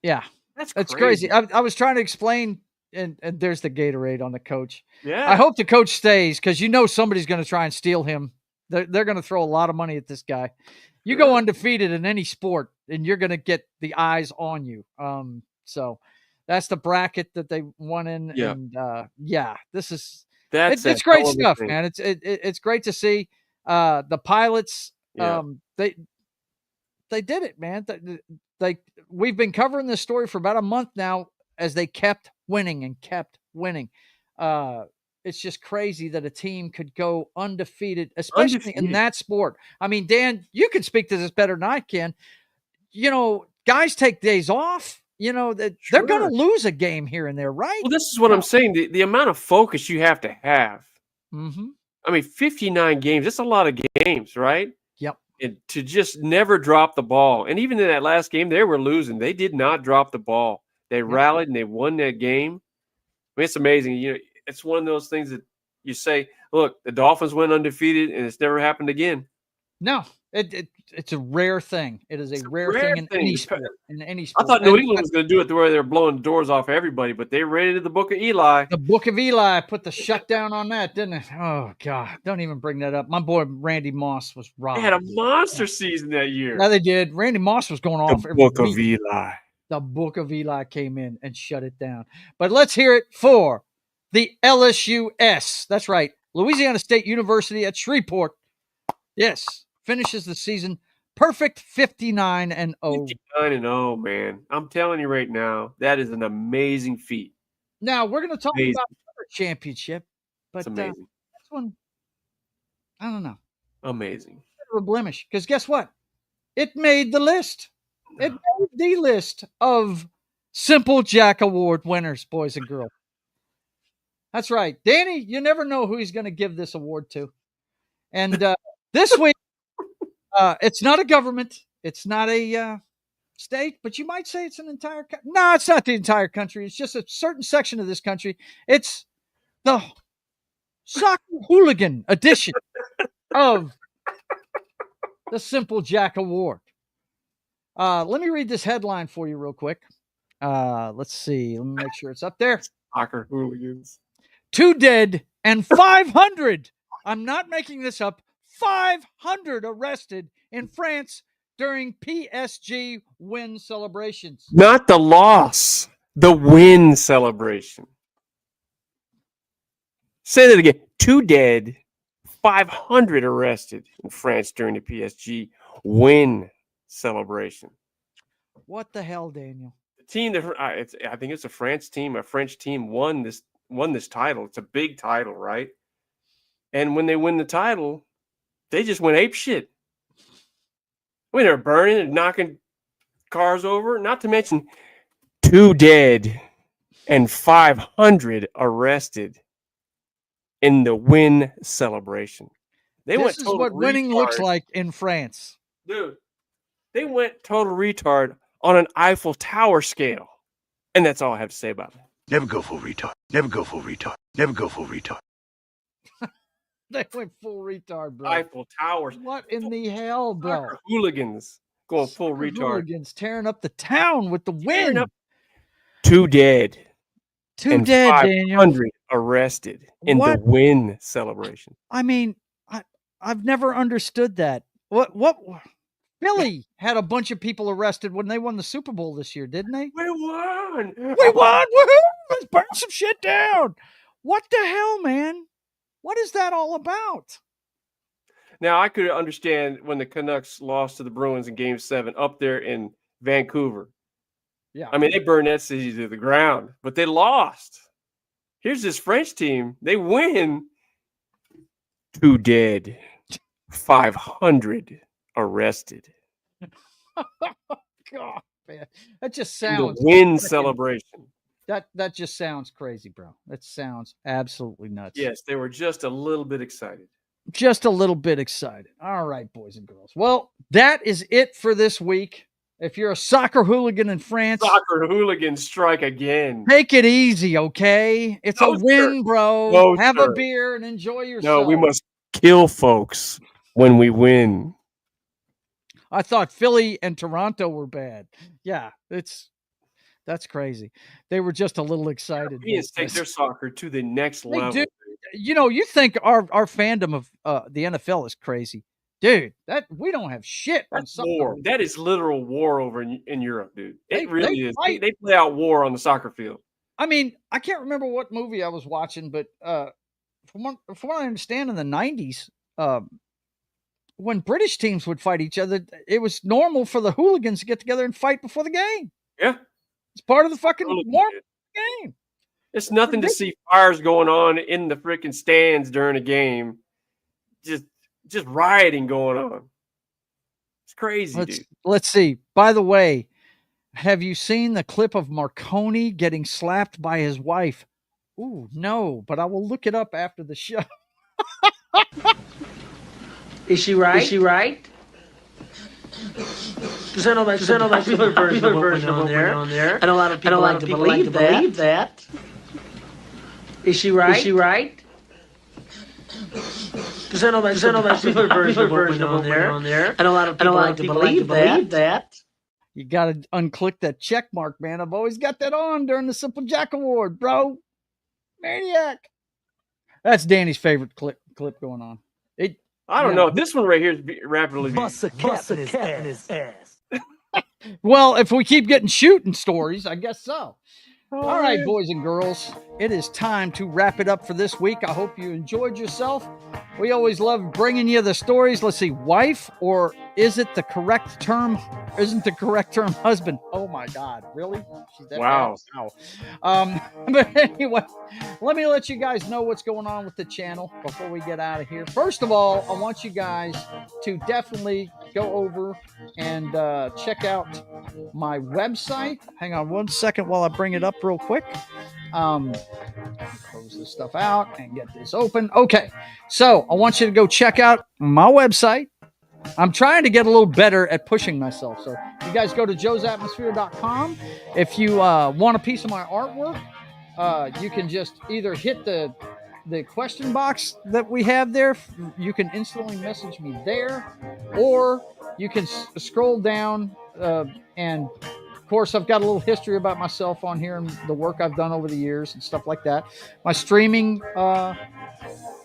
S1: Yeah,
S5: that's
S1: crazy. I was trying to explain, and there's the Gatorade on the coach.
S5: Yeah,
S1: I hope the coach stays because somebody's going to try and steal him. They're going to throw a lot of money at this guy. You go undefeated in any sport, and you're going to get the eyes on you. So that's the bracket that they won in.
S5: Yeah.
S1: And this is
S5: it's
S1: great stuff, man. It's great to see the Pilots.
S5: Yeah.
S1: They did it, man. We've been covering this story for about a month now as they kept winning and kept winning. It's just crazy that a team could go undefeated, especially in that sport. I mean, Dan, you can speak to this better than I can. Guys take days off. They're going to lose a game here and there, right?
S5: Well, this is what I'm saying. The amount of focus you have to have.
S1: Mm-hmm.
S5: I mean, 59 games. That's a lot of games, right?
S1: Yep.
S5: And to just never drop the ball. And even in that last game, they were losing. They did not drop the ball. They rallied and they won that game. I mean, it's amazing. It's one of those things that you say, look, the Dolphins went undefeated and it's never happened again.
S1: No, it's a rare thing. It is a rare thing in any sport.
S5: I thought New England was going to do it the way they were blowing the doors off everybody, but they ran into the Book of Eli.
S1: The Book of Eli put the shutdown on that, didn't it? Oh, God. Don't even bring that up. My boy Randy Moss was robbed.
S5: They had a monster season that year.
S1: Yeah, they did. Randy Moss was going off.
S5: The Book of Eli.
S1: The Book of Eli came in and shut it down. But let's hear it for the LSUS. That's right. Louisiana State University at Shreveport. Yes. Finishes the season perfect 59-0.
S5: 59-0, man. I'm telling you right now, that is an amazing feat.
S1: Now, we're going to talk about another championship, but this one, I don't know.
S5: Amazing.
S1: A blemish, because guess what? It made the list. It made the list of Simple Jack Award winners, boys and girls. That's right. Danny, you never know who he's going to give this award to. And this week, it's not a government. It's not a state, but you might say it's an entire country. No, it's not the entire country. It's just a certain section of this country. It's the soccer hooligan edition of the Simple Jack Award. Let me read this headline for you real quick. Let's see. Let me make sure it's up there.
S5: Soccer hooligans.
S1: 2 dead and 500. I'm not making this up. 500 arrested in France during PSG win celebrations.
S5: Not the loss, the win celebration. Say that again. 2 dead, 500 arrested in France during the PSG win celebration.
S1: What the hell, Daniel?
S5: The team that I think it's a French team won this title. It's a big title, right? And when they win the title, they just went ape shit. mean, they're burning and knocking cars over. Not to mention 2 dead and 500 arrested in the win celebration. They went
S1: This is
S5: total
S1: what winning
S5: retard.
S1: looks like in France.
S5: Dude, they went total retard on an Eiffel Tower scale. And that's all I have to say about it.
S6: Never go full retard. Never go full retard. Never go full retard.
S1: They went full retard, bro.
S5: Eiffel Towers.
S1: What in the hell, bro?
S5: Soccer hooligans going full
S1: Soccer
S5: retard.
S1: hooligans tearing up the town with the win.
S5: 2 dead.
S1: 2
S5: and
S1: dead,
S5: 500
S1: Daniel.
S5: arrested in
S1: What?
S5: the win celebration.
S1: I mean, I've never understood that. What? Philly had a bunch of people arrested when they won the Super Bowl this year, didn't they?
S5: We won.
S1: We won! Woohoo! Let's burn some shit down. What the hell, man? What is that all about?
S5: Now, I could understand when the Canucks lost to the Bruins in Game 7 up there in Vancouver.
S1: Yeah.
S5: I mean, they burned that city to the ground, but they lost. Here's this French team. They win. 2 dead, 500 arrested.
S1: God, man. That just
S5: In
S1: sounds
S5: the win
S1: freaking-
S5: celebration.
S1: That just sounds crazy, bro. That sounds absolutely nuts.
S5: Yes, they were just a little bit excited.
S1: Just a little bit excited. All right, boys and girls. Well, that is it for this week. If you're a soccer hooligan in France,
S5: Soccer hooligans strike again.
S1: take it easy, okay? It's
S5: No,
S1: a win,
S5: sir.
S1: bro.
S5: No,
S1: Have
S5: sir.
S1: a beer and enjoy yourself.
S5: No, we must kill folks when we win.
S1: I thought Philly and Toronto were bad. Yeah, that's crazy. They were just a little excited.
S5: Europeans take their soccer to the next
S1: They
S5: level.
S1: do. You know, you think our fandom of the NFL is crazy, dude. That we don't have shit on
S5: That's
S1: soccer.
S5: war. That is literal war over in Europe, dude.
S1: They
S5: It really is.
S1: fight.
S5: They play out war on the soccer field.
S1: I mean, I can't remember what movie I was watching, but from what I understand, in the '90s, when British teams would fight each other, it was normal for the hooligans to get together and fight before the game.
S5: Yeah.
S1: It's part of the fucking
S5: Hooligan
S1: warm
S5: did.
S1: game.
S5: It's nothing to see fires going on in the freaking stands during a game. Just rioting going on. It's crazy, dude.
S1: Let's see. By the way, have you seen the clip of Marconi getting slapped by his wife? Ooh, no, but I will look it up after the show.
S7: Is she right? Is she right? Because I know that people version of what went on there. And a lot of people like to believe that. Is she right? Is she right? Because I know that people version of what went on there. And a lot of people like to believe that.
S1: You got to unclick that check mark, man. I've always got that on during the Simple Jack Award, bro. Maniac. That's Danny's favorite clip going on.
S5: I don't know. This one right here is rapidly.
S8: Bust a cap in his ass.
S1: Well, if we keep getting shooting stories, I guess so. All right, boys and girls, it is time to wrap it up for this week. I hope you enjoyed yourself. We always love bringing you the stories. Let's see, wife, or is it the correct term? Isn't the correct term husband? Oh my God, really? She's that
S5: Wow.
S1: bad? Wow. But anyway, let me let you guys know what's going on with the channel before we get out of here. First of all, I want you guys to definitely go over and check out my website. Hang on one second while I bring it up real quick. Close this stuff out and get this open. Okay, so I want you to go check out my website. I'm trying to get a little better at pushing myself. So you guys go to JoesAtmosfere.com. If you want a piece of my artwork, you can just either hit the question box that we have there. You can instantly message me there, or you can scroll down and of course I've got a little history about myself on here and the work I've done over the years and stuff like that. My streaming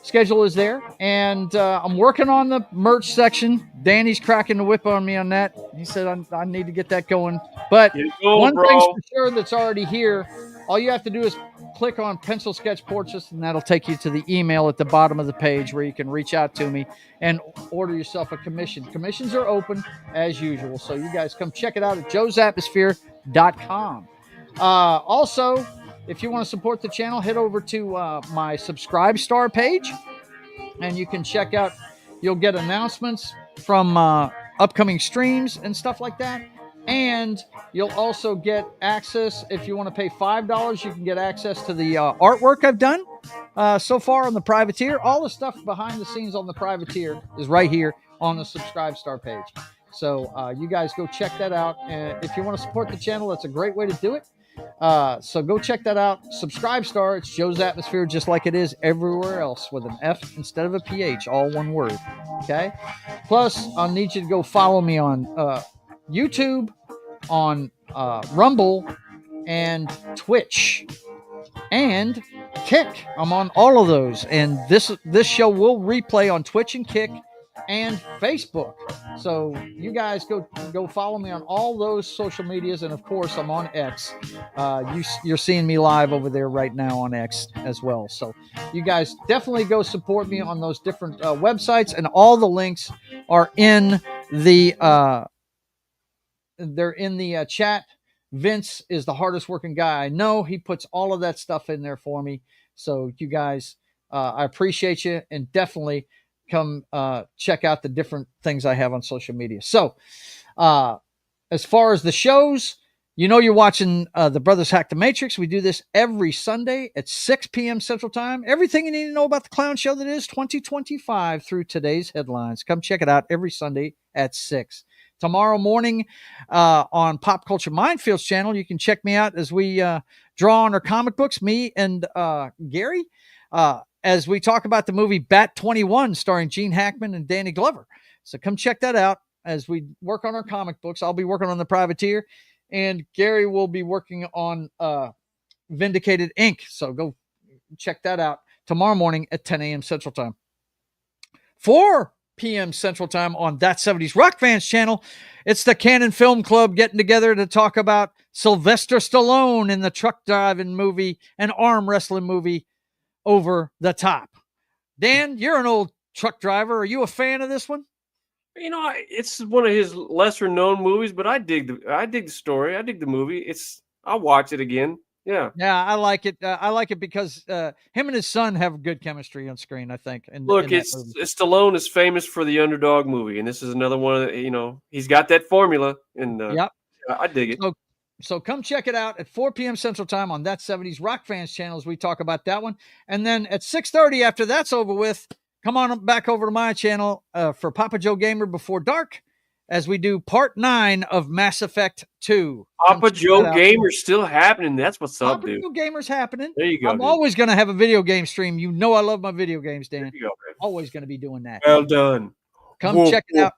S1: schedule is there, and I'm working on the merch section. Danny's cracking the whip on me on that. He said I need to get that going. But one thing's for sure that's already here. All you have to do is click on Pencil Sketch Portraits, and that'll take you to the email at the bottom of the page where you can reach out to me and order yourself a commission. Commissions are open as usual, so you guys come check it out at JoesAtmosfere.com. Also, if you want to support the channel, head over to my Subscribe Star page, and you can check out. You'll get announcements from upcoming streams and stuff like that. And you'll also get access, if you want to pay $5, you can get access to the artwork I've done so far on the Privateer. All the stuff behind the scenes on the Privateer is right here on the Subscribe Star page. So you guys go check that out. And if you want to support the channel, that's a great way to do it. So go check that out. Subscribe Star. It's Joe's Atmosphere, just like it is everywhere else, with an F instead of a PH, all one word. Okay. Plus, I'll need you to go follow me on YouTube, on Rumble, and Twitch, and Kick. I'm on all of those, and this show will replay on Twitch and Kick and Facebook. So you guys go follow me on all those social medias, and of course I'm on X. You're seeing me live over there right now on X as well. So you guys definitely go support me on those different websites, and all the links are in the they're in the chat. Vince is the hardest working guy I know. He puts all of that stuff in there for me. So you guys, I appreciate you, and definitely come check out the different things I have on social media. So as far as the shows, you're watching the Brothers Hack the Matrix. We do this every Sunday at 6 p.m. Central Time. Everything you need to know about the clown show that is 2025 through today's headlines. Come check it out every Sunday at 6. Tomorrow morning on Pop Culture Minefields channel, you can check me out as we draw on our comic books, me and Gary, as we talk about the movie Bat 21 starring Gene Hackman and Danny Glover. So come check that out as we work on our comic books. I'll be working on the Privateer, and Gary will be working on Vindicated Inc. So go check that out tomorrow morning at 10 a.m. Central Time. 4 p.m. Central Time on That 70s Rock Fans channel, it's the Cannon Film Club getting together to talk about Sylvester Stallone in the truck driving movie and arm wrestling movie Over the Top. Dan, you're an old truck driver. Are you a fan of this one?
S5: It's one of his lesser known movies, but I dig the story. I dig the movie. I'll watch it again. Yeah,
S1: I like it. I like it because him and his son have good chemistry on screen, I think.
S5: Look, Stallone is famous for the underdog movie, and this is another one that, he's got that formula, and
S1: yep.
S5: I dig it.
S1: So come check it out at 4 p.m. Central Time on That 70s Rock Fans channel as we talk about that one. And then at 6:30 after that's over with, come on back over to my channel for Papa Joe Gamer Before Dark, as we do part 9 of Mass Effect 2.
S5: Papa Joe Gamer's still happening. That's what's up, dude.
S1: Papa Joe Gamer's happening.
S5: There you go.
S1: I'm always going to have a video game stream. I love my video games, Dan.
S5: There you go, man.
S1: Always going to be doing that.
S5: Well done.
S1: Come check it out.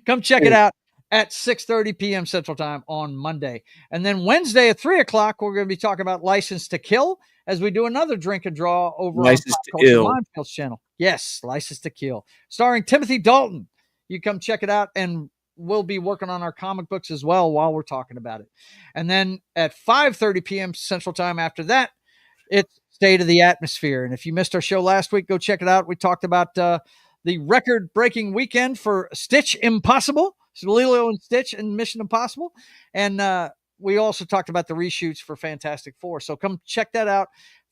S1: Come check it out at 6:30 p.m. Central Time on Monday. And then Wednesday at 3 o'clock, we're going to be talking about License to Kill as we do another drink and draw over on Pop Culture Minefields channel. Yes, License to Kill. Starring Timothy Dalton. You come check it out, and we'll be working on our comic books as well while we're talking about it. And then at 5:30 p.m. Central Time after that, it's State of the Atmosphere. And if you missed our show last week, go check it out. We talked about the record-breaking weekend for Stitch Impossible. So Lilo and Stitch and Mission Impossible. And we also talked about the reshoots for Fantastic Four. So come check that out.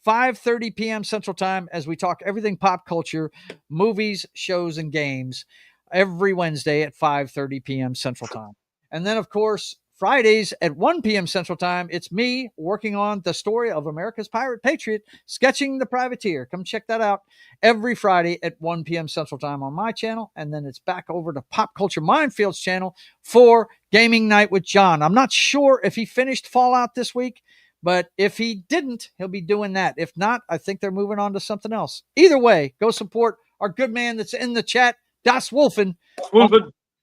S1: 5:30 p.m. Central Time as we talk everything pop culture, movies, shows, and games every Wednesday at 5:30 p.m. Central Time. And then, of course, Fridays at 1 p.m. Central Time, it's me working on the story of America's Pirate Patriot, sketching the Privateer. Come check that out every Friday at 1 p.m. Central Time on my channel. And then it's back over to Pop Culture Minefields channel for Gaming Night with John. I'm not sure if he finished Fallout this week, but if he didn't, he'll be doing that. If not, I think they're moving on to something else. Either way, go support our good man that's in the chat, Das Wolfen.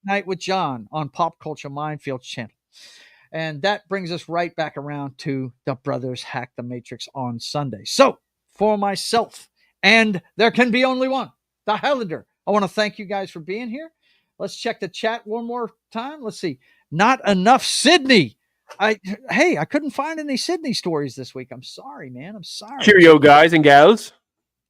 S1: Night with John on Pop Culture Minefields channel. And that brings us right back around to the Brothers Hack the Matrix on Sunday. So for myself, and there can be only one, the Hylunder, I want to thank you guys for being here. Let's check the chat one more time. Let's see. Not enough Sydney. I couldn't find any Sydney stories this week. I'm sorry, man. I'm sorry.
S5: Cheerio, guys and gals.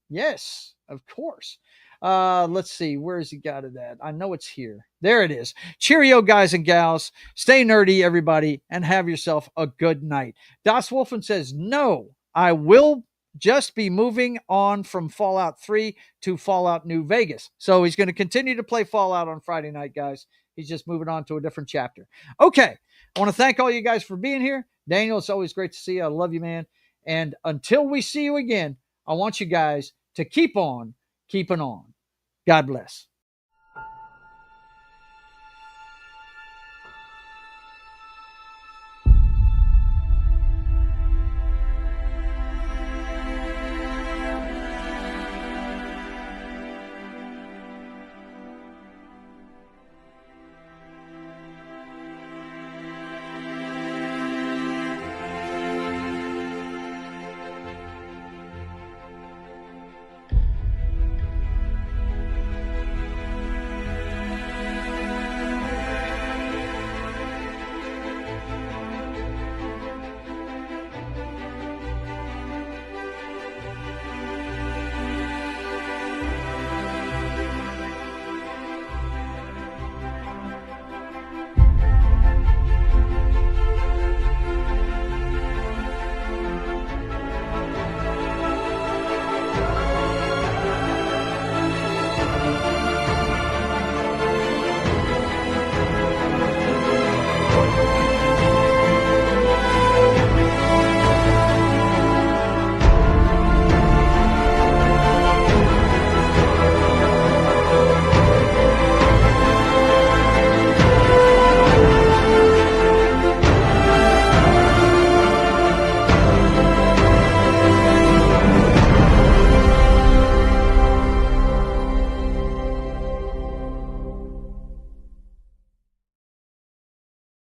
S1: Yes, of course. Let's see. Where has he got it at? I know it's here. There it is. Cheerio, guys and gals. Stay nerdy, everybody, and have yourself a good night. Das Wolfen says, no, I will just be moving on from Fallout 3 to Fallout New Vegas. So he's going to continue to play Fallout on Friday night, guys. He's just moving on to a different chapter. Okay. I want to thank all you guys for being here. Daniel, it's always great to see you. I love you, man. And until we see you again, I want you guys to keep on keeping on. God bless.